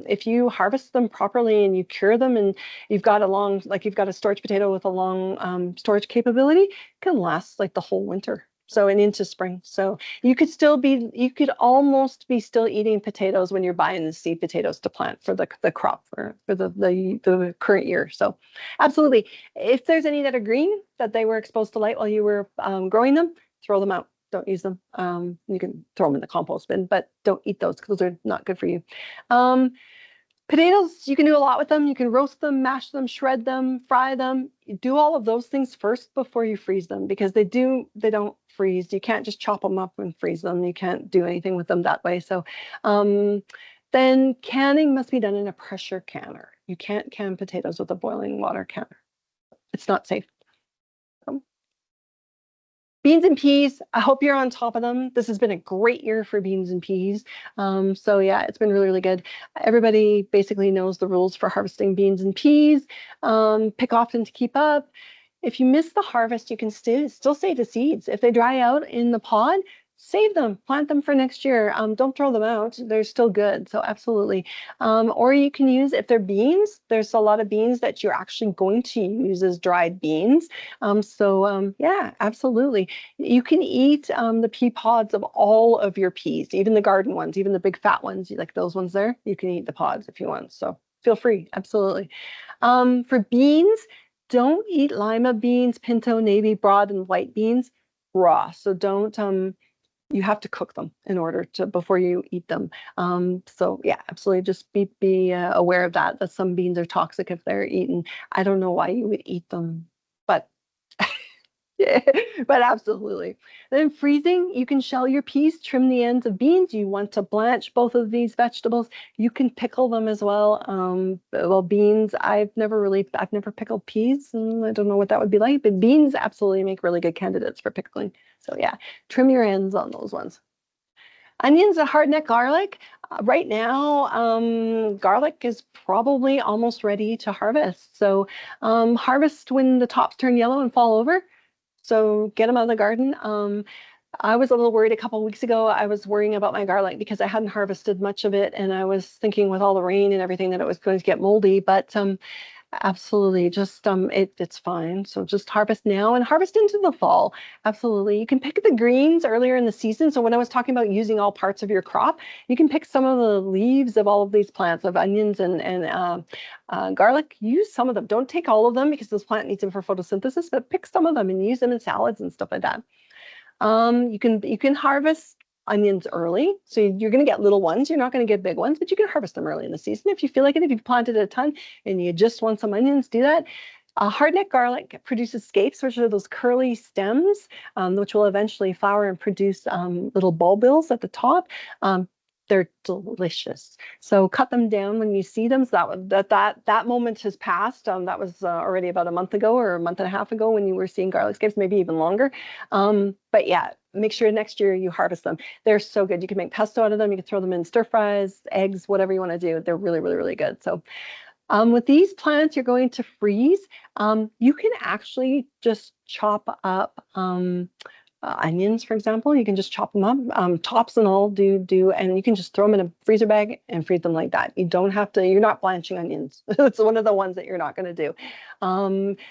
If you harvest them properly and you cure them, and you've got a storage potato with a long storage capability, it can last like the whole winter. So, and into spring. So you could almost be still eating potatoes when you're buying the seed potatoes to plant for the crop for the current year. So absolutely. If there's any that are green, that they were exposed to light while you were growing them, throw them out. Don't use them. You can throw them in the compost bin, but don't eat those because those are not good for you. Potatoes, you can do a lot with them. You can roast them, mash them, shred them, fry them. You do all of those things first before you freeze them, because they don't freeze. You can't just chop them up and freeze them. You can't do anything with them that way. So then canning must be done in a pressure canner. You can't can potatoes with a boiling water canner. It's not safe. Beans and peas, I hope you're on top of them. This has been a great year for beans and peas. So yeah, it's been really, really good. Everybody basically knows the rules for harvesting beans and peas. Pick often to keep up. If you miss the harvest, you can still save the seeds. If they dry out in the pod, save them, plant them for next year. Don't throw them out. They're still good. So absolutely. Or you can use, if they're beans, there's a lot of beans that you're actually going to use as dried beans. Yeah, absolutely. You can eat the pea pods of all of your peas, even the garden ones, even the big fat ones, like those ones there. You can eat the pods if you want. So feel free. Absolutely. For beans, don't eat lima beans, pinto, navy, broad, and white beans raw. So don't you have to cook them in order to before you eat them. So yeah, absolutely. Just be aware of that. That some beans are toxic if they're eaten. I don't know why you would eat them, but yeah, but absolutely. Then freezing, you can shell your peas, trim the ends of beans. You want to blanch both of these vegetables. You can pickle them as well. Well, beans, I've never pickled peas, and I don't know what that would be like, but beans absolutely make really good candidates for pickling. So yeah, trim your ends on those ones. Onions and hardneck garlic. Right now, garlic is probably almost ready to harvest. So harvest when the tops turn yellow and fall over. So get them out of the garden. I was a little worried a couple of weeks ago. I was worrying about my garlic because I hadn't harvested much of it, and I was thinking with all the rain and everything that it was going to get moldy. But absolutely, just it's fine. So just harvest now and harvest into the fall. Absolutely, you can pick the greens earlier in the season. So when I was talking about using all parts of your crop, you can pick some of the leaves of all of these plants of onions and garlic. Use some of them. Don't take all of them because this plant needs them for photosynthesis, but pick some of them and use them in salads and stuff like that. You can harvest onions early. So you're going to get little ones. You're not going to get big ones, but you can harvest them early in the season if you feel like it. If you've planted a ton and you just want some onions, do that. Hardneck garlic produces scapes, which are those curly stems, which will eventually flower and produce little bulbils at the top. They're delicious. So cut them down when you see them. So that moment has passed. That was already about a month ago or a month and a half ago when you were seeing garlic scapes, maybe even longer. But yeah, make sure next year you harvest them. They're so good. You can make pesto out of them. You can throw them in stir fries, eggs, whatever you want to do. They're really, really, really good. So with these plants, you're going to freeze. You can actually just chop up onions, for example. You can just chop them up, tops and all, and you can just throw them in a freezer bag and freeze them like that. You don't have to, you're not blanching onions. It's one of the ones that you're not going to do.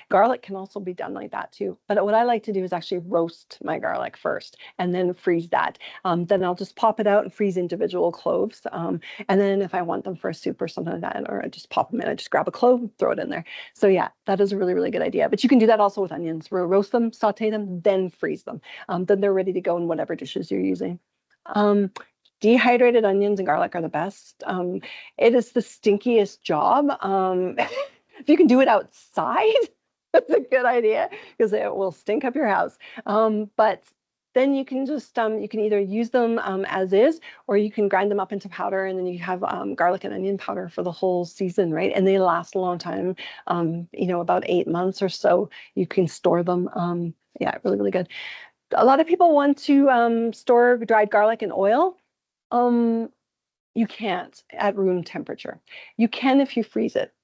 Garlic can also be done like that too. But what I like to do is actually roast my garlic first and then freeze that. Then I'll just pop it out and freeze individual cloves. And then if I want them for a soup or something like that, or I just pop them in, I just grab a clove, throw it in there. So yeah, that is a really, really good idea. But you can do that also with onions. Roast them, saute them, then freeze them. Then they're ready to go in whatever dishes you're using. Dehydrated onions and garlic are the best. It is the stinkiest job. If you can do it outside, that's a good idea because it will stink up your house. But then you can just you can either use them as is, or you can grind them up into powder, and then you have garlic and onion powder for the whole season, right? And they last a long time, about 8 months or so. You can store them. Yeah, really, really good. A lot of people want to store dried garlic in oil. You can't at room temperature. You can if you freeze it.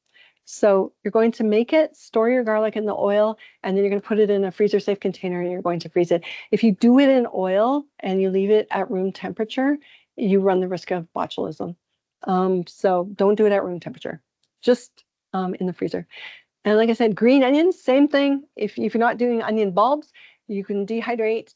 So you're going to make it, store your garlic in the oil, and then you're going to put it in a freezer safe container and you're going to freeze it. If you do it in oil and you leave it at room temperature, you run the risk of botulism. So don't do it at room temperature, just in the freezer. And like I said, green onions, same thing. If you're not doing onion bulbs, you can dehydrate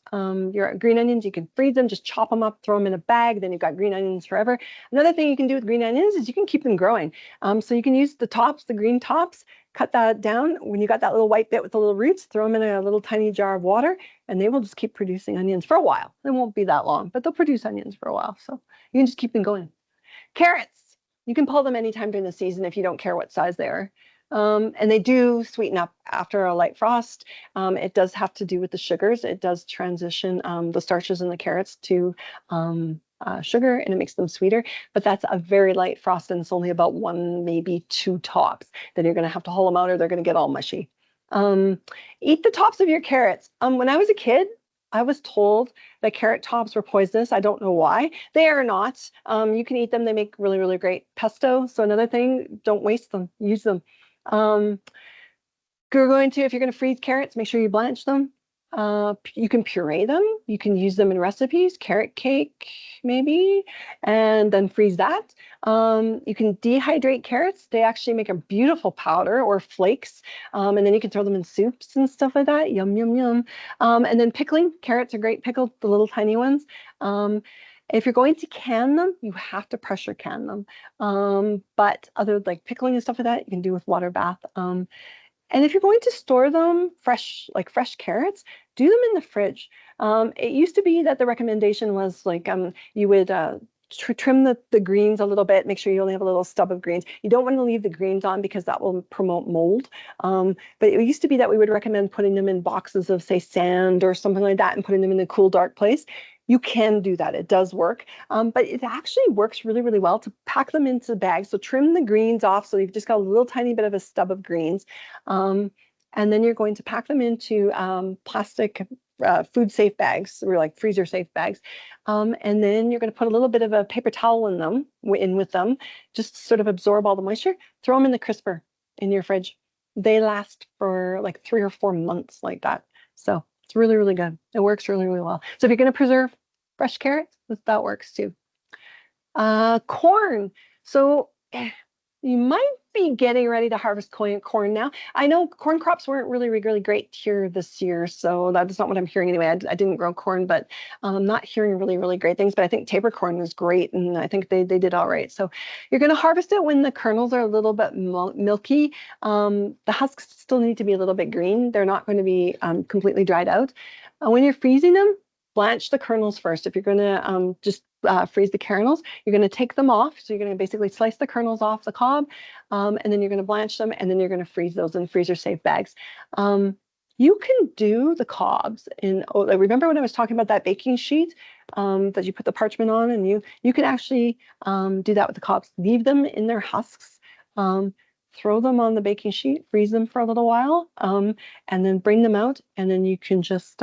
your green onions. You can freeze them, just chop them up, throw them in a bag. Then you've got green onions forever. Another thing you can do with green onions is you can keep them growing. So you can use the tops, the green tops, cut that down. When you got that little white bit with the little roots, throw them in a little tiny jar of water, and they will just keep producing onions for a while. They won't be that long, but they'll produce onions for a while. So you can just keep them going. Carrots, you can pull them anytime during the season if you don't care what size they are. And they do sweeten up after a light frost. It does have to do with the sugars. It does transition the starches in the carrots to sugar, and it makes them sweeter. But that's a very light frost, and it's only about 1, maybe 2 tops. Then you're going to have to hull them out, or they're going to get all mushy. Eat the tops of your carrots. When I was a kid, I was told that carrot tops were poisonous. I don't know why. They are not. You can eat them. They make really, really great pesto. So another thing, don't waste them. Use them. If you're going to freeze carrots, make sure you blanch them. You can puree them. You can use them in recipes, carrot cake, maybe, and then freeze that. You can dehydrate carrots. They actually make a beautiful powder or flakes. And then you can throw them in soups and stuff like that. Yum, yum, yum. And then pickling. Carrots are great pickled, the little tiny ones. If you're going to can them, you have to pressure can them. But other like pickling and stuff like that, you can do with water bath. And if you're going to store them fresh, like fresh carrots, do them in the fridge. It used to be that the recommendation was like you would trim the greens a little bit, make sure you only have a little stub of greens. You don't want to leave the greens on because that will promote mold. But it used to be that we would recommend putting them in boxes of, say, sand or something like that and putting them in a cool, dark place. You can do that. It does work. But it actually works really, really well to pack them into bags. So trim the greens off so you've just got a little tiny bit of a stub of greens. And then you're going to pack them into plastic food safe bags or like freezer safe bags. And then you're going to put a little bit of a paper towel in with them, just to sort of absorb all the moisture. Throw them in the crisper in your fridge. They last for like 3 or 4 months like that. So it's really, really good. It works really, really well. So if you're going to preserve fresh carrots, that works too. Corn. So you might be getting ready to harvest corn now. I know corn crops weren't really great here this year, so that's not what I'm hearing anyway. I didn't grow corn, but I'm not hearing really great things. But I think Tabor corn is great, and I think they did all right. So you're going to harvest it when the kernels are a little bit milky. The husks still need to be a little bit green. They're not going to be completely dried out. When you're freezing them, blanch the kernels first. If you're going to just freeze the kernels, you're going to take them off. So you're going to basically slice the kernels off the cob, and then you're going to blanch them, and then you're going to freeze those in freezer safe bags. You can do the cobs in, remember when I was talking about that baking sheet that you put the parchment on, and you can actually do that with the cobs. Leave them in their husks, throw them on the baking sheet, freeze them for a little while, and then bring them out, and then you can just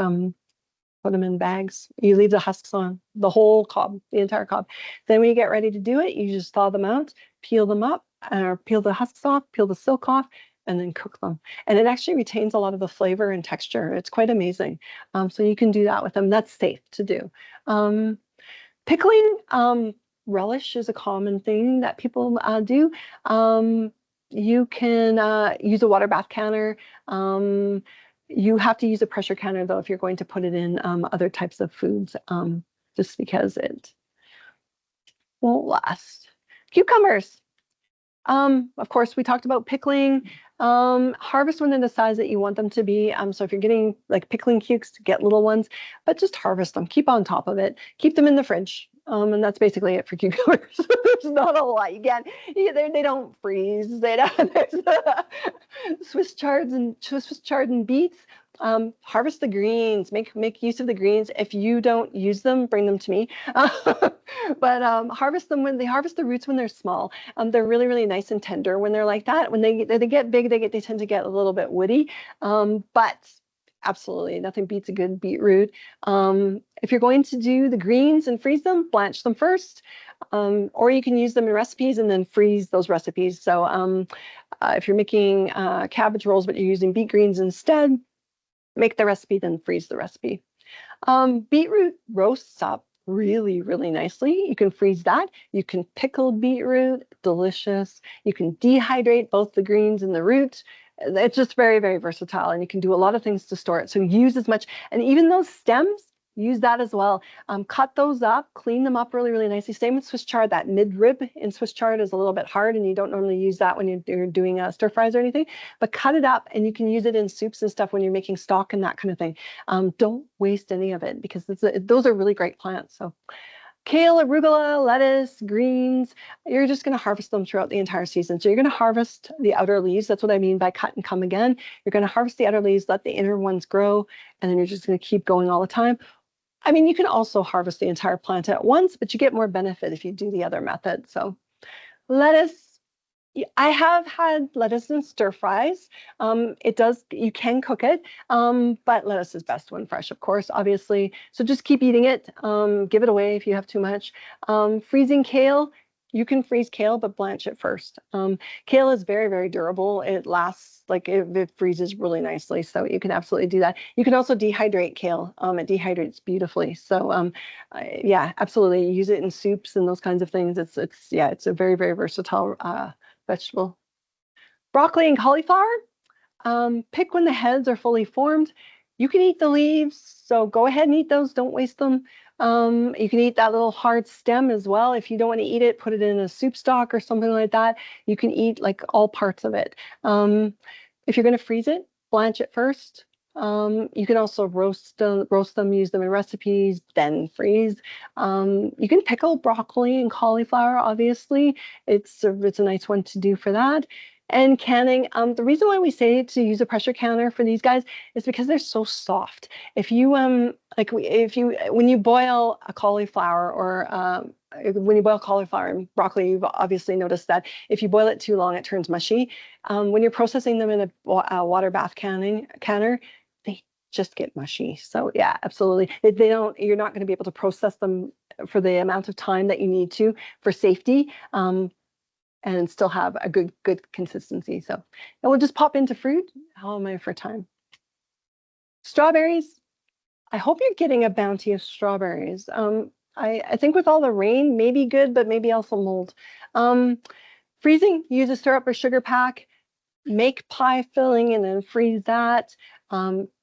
put them in bags. You leave the husks on, the whole cob, the entire cob. Then when you get ready to do it, you just thaw them out, peel them up, or peel the husks off, peel the silk off, and then cook them. And it actually retains a lot of the flavor and texture. It's quite amazing. So you can do that with them. That's safe to do. Pickling, relish is a common thing that people do. You can use a water bath canner. You have to use a pressure canner, though, if you're going to put it in other types of foods, just because it won't last. Cucumbers. Of course, we talked about pickling. Harvest when they're the size that you want them to be. So if you're getting like pickling cukes, get little ones, but just harvest them. Keep on top of it. Keep them in the fridge. And that's basically it for cucumbers. There's not a lot. They don't freeze. They don't. Swiss chard and beets. Harvest the greens. Make use of the greens. If you don't use them, bring them to me. But harvest them when they harvest the roots when they're small. They're really nice and tender when they're like that. When they get big, they tend to get a little bit woody. But absolutely, nothing beats a good beetroot. If you're going to do the greens and freeze them, blanch them first. Or you can use them in recipes and then freeze those recipes. So if you're making cabbage rolls, but you're using beet greens instead, make the recipe, then freeze the recipe. Beetroot roasts up really nicely. You can freeze that. You can pickle beetroot, delicious. You can dehydrate both the greens and the root. It's just very versatile, and you can do a lot of things to store it. So use as much, and even those stems, use that as well. Cut those up, clean them up really nicely. Same with Swiss chard. That mid-rib in Swiss chard is a little bit hard, and you don't normally use that when you're doing stir fries or anything, but cut it up, and you can use it in soups and stuff when you're making stock and that kind of thing. Don't waste any of it, because those are really great plants. So kale, arugula, lettuce, greens, you're just going to harvest them throughout the entire season. So you're going to harvest the outer leaves. That's what I mean by cut and come again. You're going to harvest the outer leaves, let the inner ones grow, and then you're just going to keep going all the time. I mean, you can also harvest the entire plant at once, but you get more benefit if you do the other method. So lettuce, I have had lettuce in stir fries. You can cook it, but lettuce is best when fresh, of course, obviously. So just keep eating it. Give it away if you have too much. Freezing kale, you can freeze kale, but blanch it first. Kale is very durable. It lasts, like it freezes really nicely. So you can absolutely do that. You can also dehydrate kale. It dehydrates beautifully. So yeah, absolutely. Use it in soups and those kinds of things. It's a very versatile vegetable. Broccoli and cauliflower, pick when the heads are fully formed. You can eat the leaves, so go ahead and eat those. Don't waste them. You can eat that little hard stem as well. If you don't want to eat it, put it in a soup stock or something like that. You can eat like all parts of it. If you're going to freeze it, blanch it first. You can also roast them, use them in recipes, then freeze. You can pickle broccoli and cauliflower, obviously. It's a nice one to do for that. And canning, the reason why we say to use a pressure canner for these guys is because they're so soft. If you when you boil a cauliflower or when you boil cauliflower and broccoli, you've obviously noticed that if you boil it too long, it turns mushy. When you're processing them in a water bath canner, they just get mushy. So yeah, absolutely. You're not going to be able to process them for the amount of time that you need to for safety. And still have a good consistency. So, and we'll just pop into fruit. How am I for time? Strawberries. I hope you're getting a bounty of strawberries. I think with all the rain, maybe good, but maybe also mold. Freezing, use a syrup or sugar pack, make pie filling and then freeze that.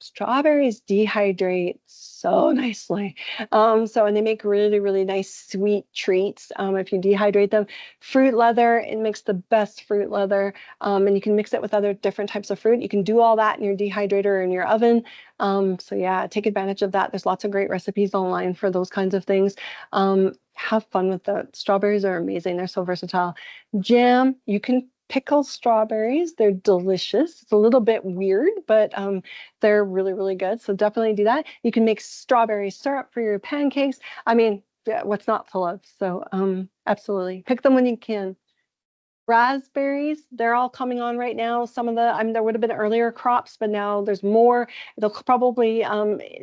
Strawberries dehydrate so nicely. And they make really, really nice sweet treats if you dehydrate them. Fruit leather, it makes the best fruit leather. And you can mix it with other different types of fruit. You can do all that in your dehydrator or in your oven. So yeah, take advantage of that. There's lots of great recipes online for those kinds of things. Have fun with that. Strawberries are amazing. They're so versatile. Jam, you can pickle strawberries. They're delicious. It's a little bit weird, but they're really, really good. So definitely do that. You can make strawberry syrup for your pancakes. I mean, what's not to love? So absolutely pick them when you can. Raspberries, they're all coming on right now. Some of there would have been earlier crops, but now there's more. They'll probably,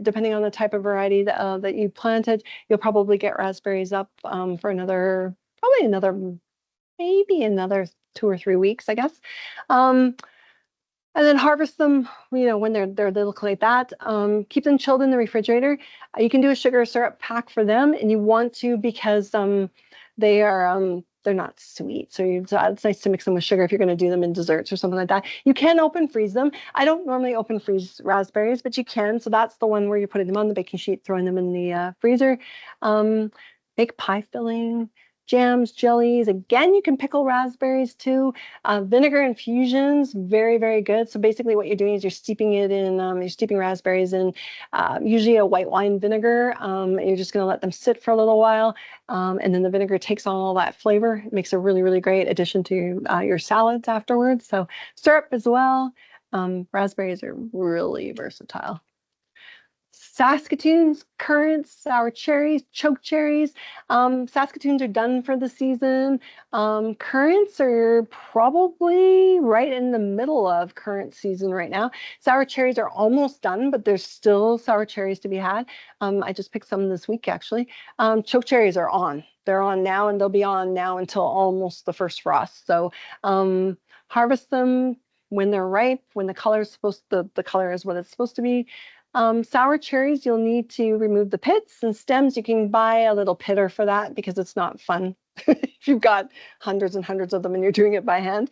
depending on the type of variety that you planted, you'll probably get raspberries up for maybe another 2 or 3 weeks, I guess. And then harvest them, when they're little like that. Keep them chilled in the refrigerator. You can do a sugar syrup pack for them, and you want to because they're not sweet. So it's nice to mix them with sugar if you're going to do them in desserts or something like that. You can open freeze them. I don't normally open freeze raspberries, but you can. So that's the one where you're putting them on the baking sheet, throwing them in the freezer. Make pie filling. Jams, jellies. Again, you can pickle raspberries too. Vinegar infusions, very, very good. So basically what you're doing is you're steeping raspberries in usually a white wine vinegar. You're just going to let them sit for a little while. And then the vinegar takes on all that flavor. It makes a really, really great addition to your salads afterwards. So syrup as well. Raspberries are really versatile. Saskatoons, currants, sour cherries, choke cherries. Saskatoons are done for the season. Currants are probably right in the middle of currant season right now. Sour cherries are almost done, but there's still sour cherries to be had. I just picked some this week, actually. Choke cherries are on. They're on now, and they'll be on now until almost the first frost. So harvest them when they're ripe, when the color is what it's supposed to be. Sour cherries, you'll need to remove the pits and stems. You can buy a little pitter for that because it's not fun if you've got hundreds and hundreds of them and you're doing it by hand.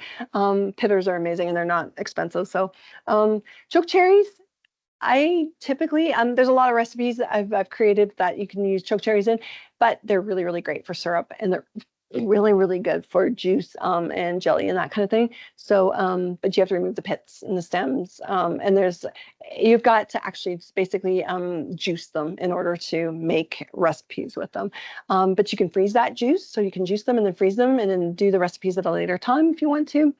Pitters are amazing and they're not expensive. So choke cherries, I typically, there's a lot of recipes that I've created that you can use choke cherries in, but they're really, really great for syrup and they're really, really good for juice and jelly and that kind of thing. So, but you have to remove the pits and the stems. And you've got to actually basically juice them in order to make recipes with them. But you can freeze that juice. So you can juice them and then freeze them and then do the recipes at a later time if you want to.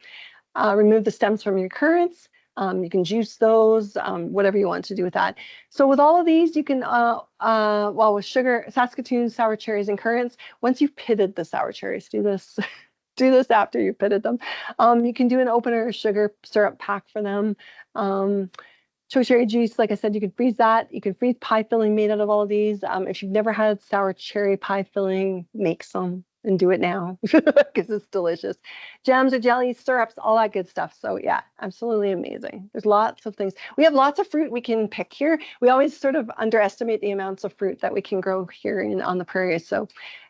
Remove the stems from your currants. You can juice those, whatever you want to do with that. So with all of these, you can, with sugar, Saskatoon, sour cherries, and currants, once you've pitted the sour cherries, do this after you've pitted them. You can do an opener sugar syrup pack for them. Choke cherry juice, like I said, you can freeze that. You can freeze pie filling made out of all of these. If you've never had sour cherry pie filling, make some. And do it now because it's delicious. Jams or jellies, syrups, all that good stuff. So yeah, absolutely amazing. There's lots of things. We have lots of fruit we can pick here. We always sort of underestimate the amounts of fruit that we can grow here on the prairies. So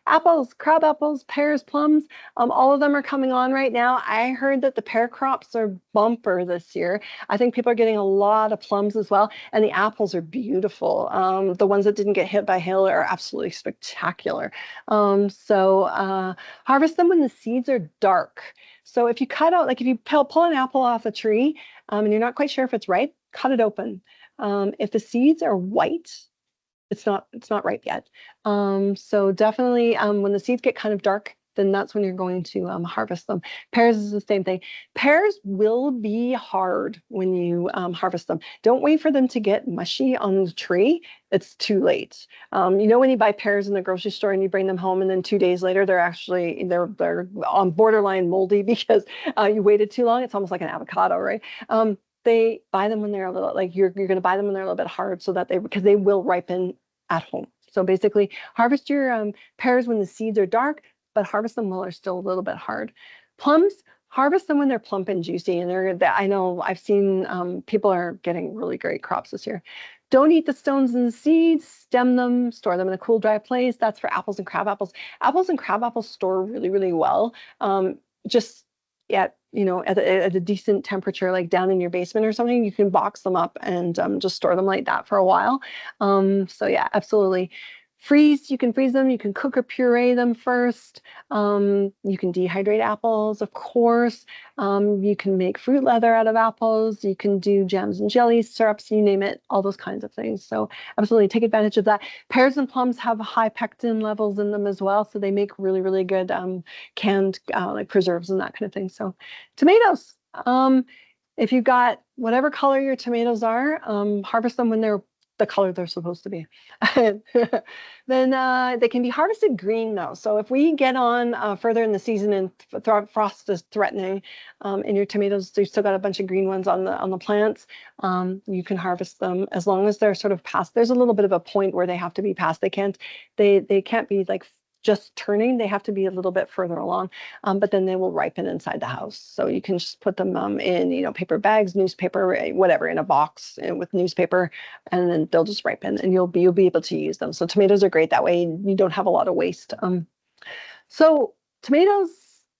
Apples, crab apples, pears, plums, all of them are coming on right now. I heard that the pear crops are bumper this year. I think people are getting a lot of plums as well, and the apples are beautiful. The ones that didn't get hit by hail are absolutely spectacular. Harvest them when the seeds are dark. So if you cut out, like if you pull an apple off a tree, and you're not quite sure if it's ripe, cut it open. If the seeds are white, it's not ripe yet. So definitely when the seeds get kind of dark, then that's when you're going to harvest them. Pears is the same thing. Pears will be hard when you harvest them. Don't wait for them to get mushy on the tree. It's too late. You know when you buy pears in the grocery store and you bring them home and then 2 days later they're on borderline moldy because you waited too long. It's almost like an avocado, right? They buy them when they're a little, like you're going to buy them when they're a little bit hard so that because they will ripen at home. So basically harvest your pears when the seeds are dark, but harvest them while they're still a little bit hard. Plums, harvest them when they're plump and juicy. And I know I've seen people are getting really great crops this year. Don't eat the stones and the seeds, stem them, store them in a cool, dry place. That's for apples and crab apples. Apples and crab apples store really, really well. Just at a decent temperature, like down in your basement or something, you can box them up and just store them like that for a while. So yeah, absolutely. You can freeze them, you can cook or puree them first. You can dehydrate apples, of course. You can make fruit leather out of apples. You can do jams and jellies, syrups, you name it, all those kinds of things. So absolutely take advantage of that. Pears and plums have high pectin levels in them as well. So they make really, really good canned like preserves and that kind of thing. So tomatoes, if you've got whatever color your tomatoes are, harvest them when they're the color they're supposed to be. Then they can be harvested green though. So if we get on further in the season and frost is threatening, and your tomatoes, you've still got a bunch of green ones on the plants, you can harvest them as long as they're sort of past. There's a little bit of a point where they have to be past. They can't be like just turning. They have to be a little bit further along, but then they will ripen inside the house. So you can just put them in paper bags, newspaper, whatever, in a box with newspaper, and then they'll just ripen and you'll be able to use them. So tomatoes are great that way. You don't have a lot of waste. So tomatoes,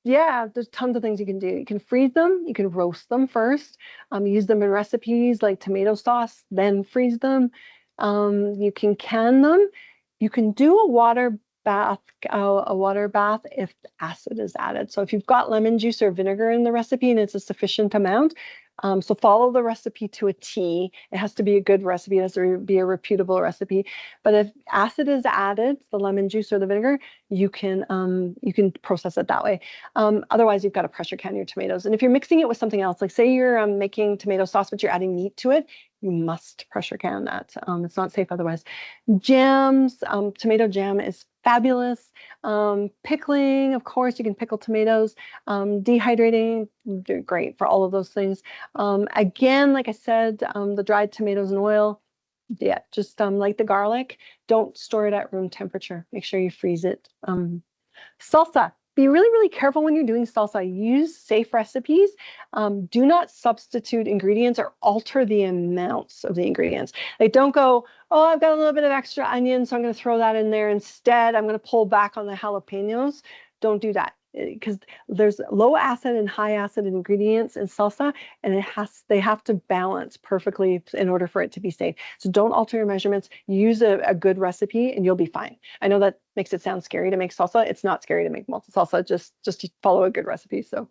yeah, there's tons of things you can do. You can freeze them, you can roast them first, use them in recipes like tomato sauce, then freeze them. You can can them. You can do a water bath if acid is added. So if you've got lemon juice or vinegar in the recipe and it's a sufficient amount, so follow the recipe to a T. It has to be a good recipe. It has to be a reputable recipe. But if acid is added, the lemon juice or the vinegar, you can process it that way. Otherwise, you've got to pressure can your tomatoes. And if you're mixing it with something else, like say you're making tomato sauce, but you're adding meat to it, you must pressure can that. It's not safe otherwise. Jams, tomato jam is fabulous. Pickling, of course, you can pickle tomatoes. Dehydrating, they're great for all of those things. Again, like I said, the dried tomatoes and oil, yeah, just like the garlic, don't store it at room temperature. Make sure you freeze it. Salsa. Be really, really careful when you're doing salsa. Use safe recipes. Do not substitute ingredients or alter the amounts of the ingredients. Like don't go, oh, I've got a little bit of extra onion, so I'm going to throw that in there instead. I'm going to pull back on the jalapenos. Don't do that because there's low acid and high acid ingredients in salsa, and they have to balance perfectly in order for it to be safe. So don't alter your measurements. Use a good recipe and you'll be fine. I know that makes it sound scary to make salsa. It's not scary to make salsa. Just follow a good recipe. So,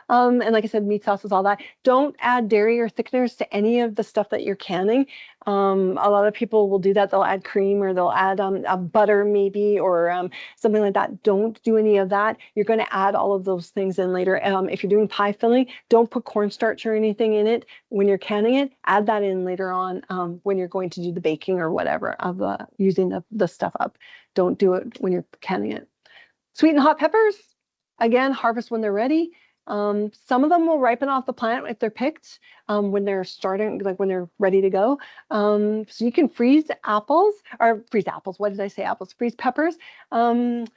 and like I said, meat sauces, all that. Don't add dairy or thickeners to any of the stuff that you're canning. A lot of people will do that. They'll add cream or they'll add a butter maybe or something like that. Don't do any of that. You're going to add all of those things in later. If you're doing pie filling, don't put cornstarch or anything in it when you're canning it. Add that in later on when you're going to do the baking or whatever of using the stuff up. Don't do it when you're canning it. Sweet and hot peppers, again, harvest when they're ready. Some of them will ripen off the plant if they're picked when they're starting, like when they're ready to go. So you can freeze apples. What did I say? Apples, freeze peppers. Again,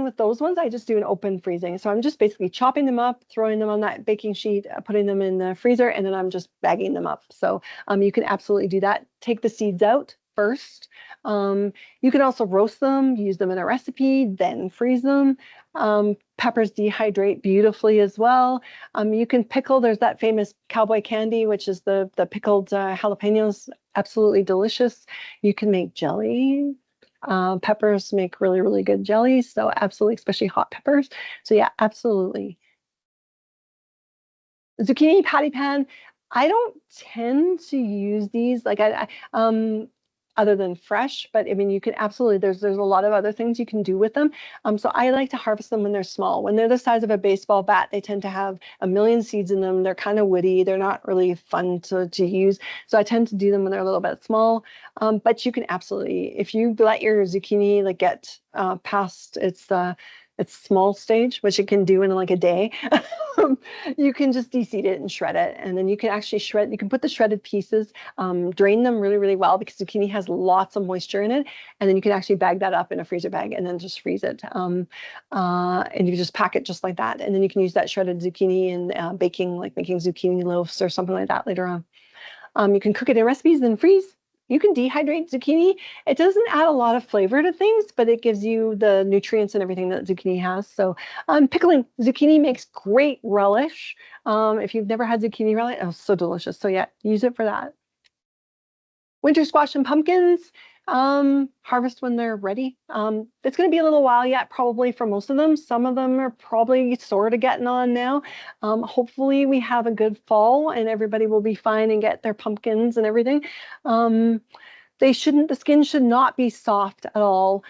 with those ones, I just do an open freezing. So I'm just basically chopping them up, throwing them on that baking sheet, putting them in the freezer, and then I'm just bagging them up. So you can absolutely do that. Take the seeds out, first. You can also roast them, use them in a recipe, then freeze them. Peppers dehydrate beautifully as well. You can pickle. There's that famous cowboy candy, which is the pickled jalapenos, absolutely delicious. You can make jelly. Peppers make really, really good jellies. So absolutely, especially hot peppers. So yeah, absolutely. Zucchini patty pan. I don't tend to use these like other than fresh, but I mean you can absolutely there's a lot of other things you can do with them. So I like to harvest them when they're small. When they're the size of a baseball bat, they tend to have a million seeds in them. They're kind of woody. They're not really fun to use. So I tend to do them when they're a little bit small. But you can absolutely, if you let your zucchini like get past its small stage, which it can do in like a day, you can just de-seed it and shred it. And then you can actually you can put the shredded pieces, drain them really, really well because zucchini has lots of moisture in it. And then you can actually bag that up in a freezer bag and then just freeze it. And you just pack it just like that. And then you can use that shredded zucchini in baking, like making zucchini loaves or something like that later on. You can cook it in recipes, then freeze. You can dehydrate zucchini. It doesn't add a lot of flavor to things, but it gives you the nutrients and everything that zucchini has. So pickling zucchini makes great relish. If you've never had zucchini relish, oh, so delicious. So yeah, use it for that. Winter squash and pumpkins, harvest when they're ready. It's going to be a little while yet, probably for most of them. Some of them are probably sort of getting on now. Hopefully we have a good fall and everybody will be fine and get their pumpkins and everything. The skin should not be soft at all.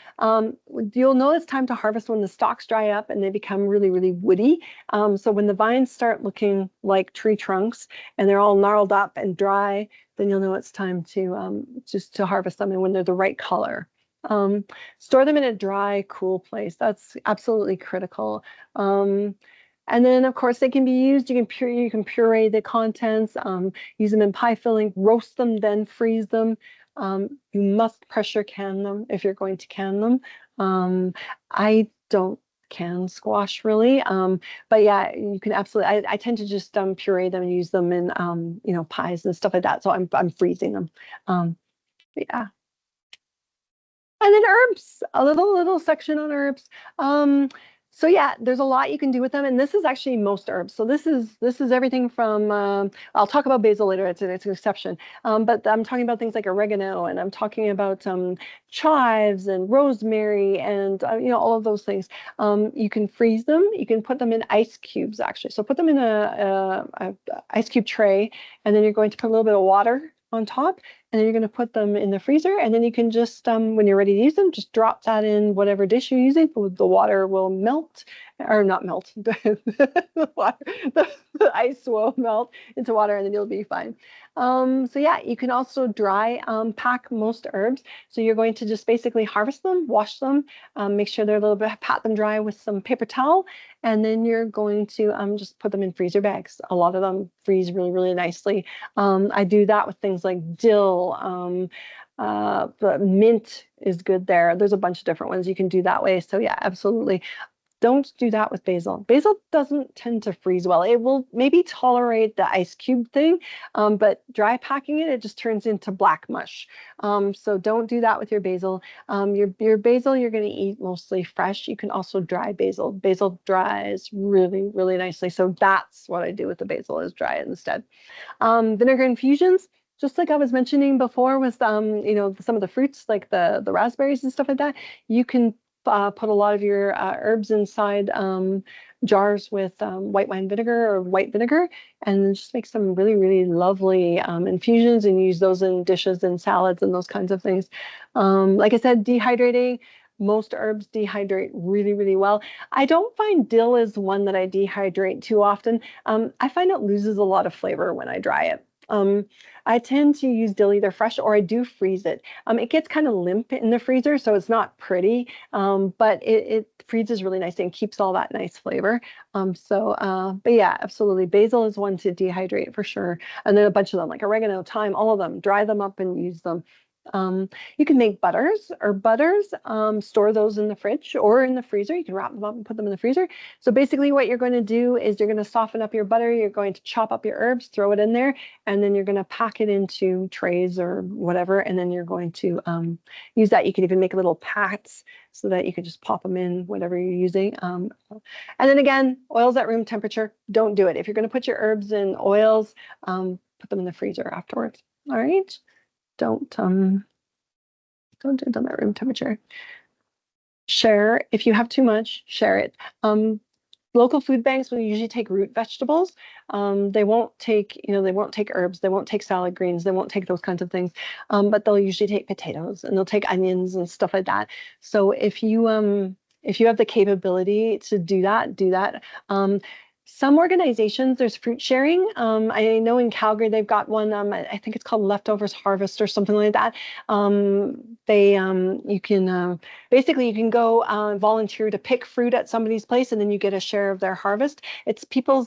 You'll know it's time to harvest when the stalks dry up and they become really, really woody. So when the vines start looking like tree trunks and they're all gnarled up and dry, then you'll know it's time to just to harvest them and when they're the right color. Store them in a dry, cool place. That's absolutely critical. And then, of course, they can be used. You can puree the contents, use them in pie filling, roast them, then freeze them. You must pressure can them if you're going to can them. I don't can squash really, but yeah, you can absolutely. I tend to just puree them and use them in pies and stuff like that. So I'm freezing them. Yeah. And then herbs, a little section on herbs. So yeah, there's a lot you can do with them, and this is actually most herbs. So this is everything from. I'll talk about basil later. It's an exception, but I'm talking about things like oregano, and I'm talking about chives and rosemary, and all of those things. You can freeze them. You can put them in ice cubes actually. So put them in a ice cube tray, and then you're going to put a little bit of water on top, and then you're going to put them in the freezer, and then you can just when you're ready to use them, just drop that in whatever dish you're using. The water will melt, or not melt, the ice will melt into water, and then you'll be fine. So yeah, you can also dry pack most herbs. So you're going to just basically harvest them, wash them, make sure they're a little bit, pat them dry with some paper towel, and then you're going to just put them in freezer bags. A lot of them freeze really, really nicely. I do that with things like dill. The mint is good there. There's a bunch of different ones you can do that way. So yeah, absolutely. Don't do that with basil. Basil doesn't tend to freeze well. It will maybe tolerate the ice cube thing, but dry packing it just turns into black mush. So don't do that with your basil. Your basil you're going to eat mostly fresh. You can also dry basil. Basil dries really, really nicely. So that's what I do with the basil, is dry it instead. Vinegar infusions. Just like I was mentioning before with some of the fruits like the raspberries and stuff like that, you can put a lot of your herbs inside jars with white wine vinegar or white vinegar, and just make some really, really lovely infusions and use those in dishes and salads and those kinds of things. Like I said, dehydrating. Most herbs dehydrate really, really well. I don't find dill is one that I dehydrate too often. I find it loses a lot of flavor when I dry it. I tend to use dill either fresh or I do freeze it. It gets kind of limp in the freezer, so it's not pretty, but it freezes really nicely and keeps all that nice flavor. But yeah, absolutely. Basil is one to dehydrate for sure. And then a bunch of them like oregano, thyme, all of them, dry them up and use them. You can make butters or butters, store those in the fridge or in the freezer. You can wrap them up and put them in the freezer. So basically what you're going to do is you're going to soften up your butter. You're going to chop up your herbs, throw it in there, and then you're going to pack it into trays or whatever. And then you're going to use that. You can even make little packs so that you can just pop them in, whatever you're using. And then again, oils at room temperature, don't do it. If you're going to put your herbs in oils, put them in the freezer afterwards. All right. Don't do them at room temperature. Share, if you have too much, share it. Local food banks will usually take root vegetables. They won't take, they won't take herbs, they won't take salad greens, they won't take those kinds of things. But they'll usually take potatoes and they'll take onions and stuff like that. So if you have the capability to do that, do that. Some organizations, there's fruit sharing. I know in Calgary, they've got one, I think it's called Leftovers Harvest or something like that. You can, basically you can go volunteer to pick fruit at somebody's place and then you get a share of their harvest. It's people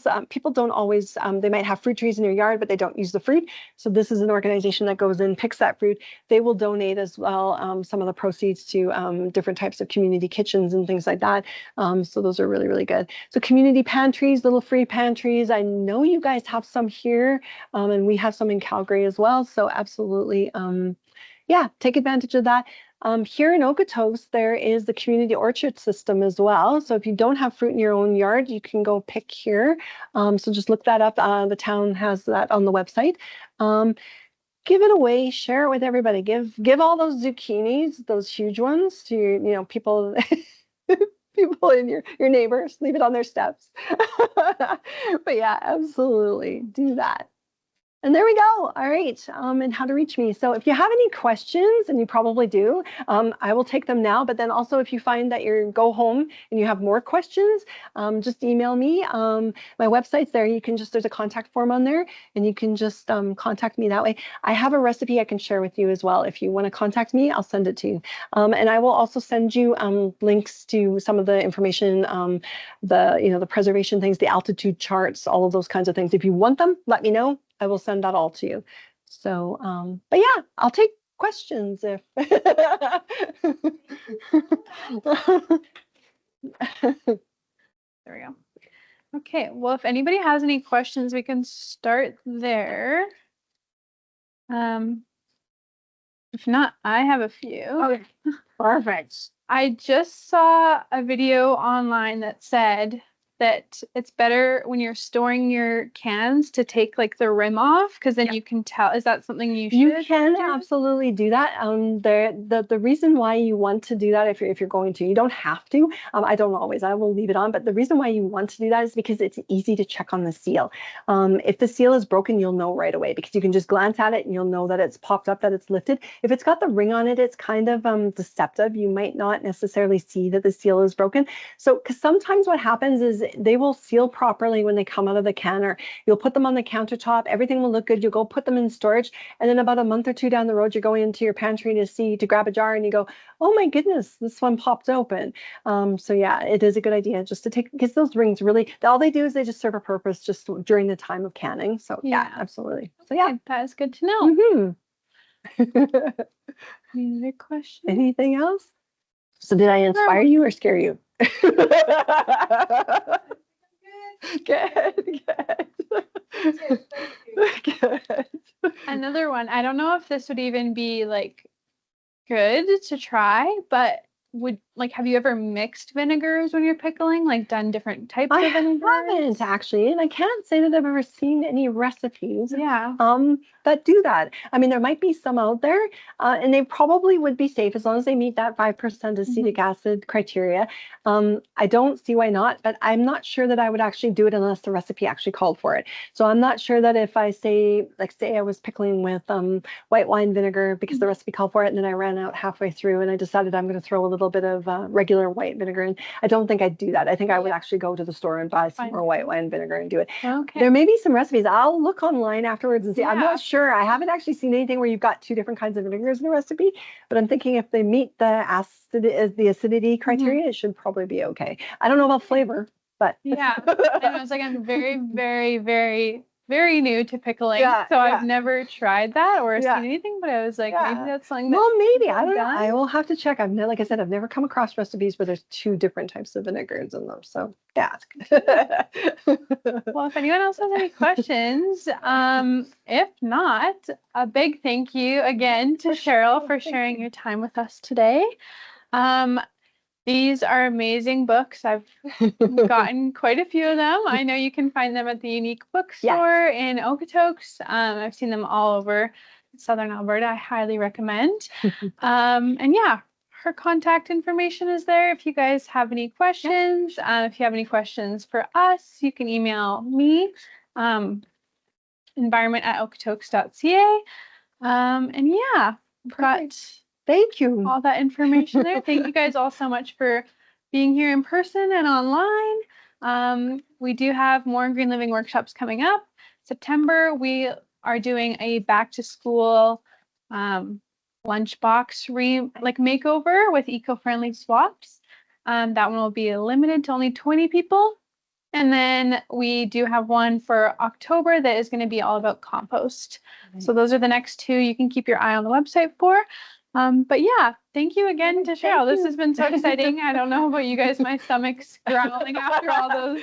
don't always, they might have fruit trees in their yard, but they don't use the fruit. So this is an organization that goes in, picks that fruit. They will donate as well some of the proceeds to different types of community kitchens and things like that. So those are really, really good. So community pantries, little free pantries. I know you guys have some here, and we have some in Calgary as well. So absolutely, yeah, take advantage of that. Here in Okotoks, there is the community orchard system as well. So if you don't have fruit in your own yard, you can go pick here. So just look that up. The town has that on the website. Give it away, share it with everybody. Give all those zucchinis, those huge ones, to your, people. People in your neighbors, leave it on their steps. But yeah, absolutely do that. And there we go. All right. And how to reach me. So if you have any questions, and you probably do, I will take them now. But then also if you find that you go home and you have more questions, just email me. My website's there. There's a contact form on there and you can just contact me that way. I have a recipe I can share with you as well. If you want to contact me, I'll send it to you. And I will also send you links to some of the information, the preservation things, the altitude charts, all of those kinds of things. If you want them, let me know. I will send that all to you. So, but yeah, I'll take questions if. There we go. Okay, well, if anybody has any questions, we can start there. If not, I have a few. Okay, perfect. I just saw a video online that said that it's better when you're storing your cans to take like the rim off, because then you can tell. Is that something you should? You can absolutely do that. The reason why you want to do that, if you're going to, you don't have to. I don't always. I will leave it on. But the reason why you want to do that is because it's easy to check on the seal. If the seal is broken, you'll know right away because you can just glance at it and you'll know that it's popped up, that it's lifted. If it's got the ring on it, it's kind of deceptive. You might not necessarily see that the seal is broken. So, because sometimes what happens is they will seal properly when they come out of the can, or you'll put them on the countertop. Everything will look good. You'll go put them in storage. And then about a month or two down the road, you're going into your pantry to grab a jar and you go, oh my goodness, this one popped open. So yeah, it is a good idea just to take, because those rings really, all they do is they just serve a purpose just during the time of canning. So yeah, absolutely. So yeah, that is good to know. Any other questions? Anything else? So did I inspire you or scare you? Good. Another one. I don't know if this would even be like good to try, but have you ever mixed vinegars when you're pickling? Like done different types of vinegars? I haven't actually, and I can't say that I've ever seen any recipes. Yeah. That do that. I mean, there might be some out there, and they probably would be safe as long as they meet that 5% acetic acid criteria. I don't see why not, but I'm not sure that I would actually do it unless the recipe actually called for it. So I'm not sure that if I say I was pickling with white wine vinegar because the recipe called for it, and then I ran out halfway through and I decided I'm going to throw a little bit of regular white vinegar in. I don't think I'd do that. I think I would actually go to the store and buy some more white wine vinegar and do it. Okay. There may be some recipes. I'll look online afterwards and see. I'm not sure. I haven't actually seen anything where you've got two different kinds of vinegars in a recipe, but I'm thinking if they meet the acidity criteria, it should probably be okay. I don't know about flavor, but yeah. And I was like, I'm very, very, very very new to pickling, Yeah, so yeah. I've never tried that or Yeah. seen anything, but I was like, Yeah. maybe that's something that Well, maybe. people I have don't know. done. I will have to check. Like I said, I've never come across recipes where there's 2 different types of vinegars in them. So yeah. Well, if anyone else has any questions, if not, a big thank you again to Cheryl for sharing your time with us today. These are amazing books. I've gotten quite a few of them. I know you can find them at the Unique Bookstore in Okotoks. I've seen them all over Southern Alberta. I highly recommend. And yeah, her contact information is there if you guys have any questions. If you have any questions for us, you can email me, environment@okotoks.ca. And yeah, we've got Thank you. all that information there. Thank you guys all so much for being here in person and online. We do have more Green Living workshops coming up. September, we are doing a back to school lunchbox makeover with eco-friendly swaps. That one will be limited to only 20 people. And then we do have one for October that is going to be all about compost. So those are the next 2 you can keep your eye on the website for. But yeah, thank you again to Cheryl. This has been so exciting. I don't know about you guys, my stomach's growling after all those,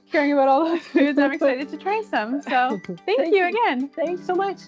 hearing about all those foods. I'm excited to try some. So thank you again. Thanks so much.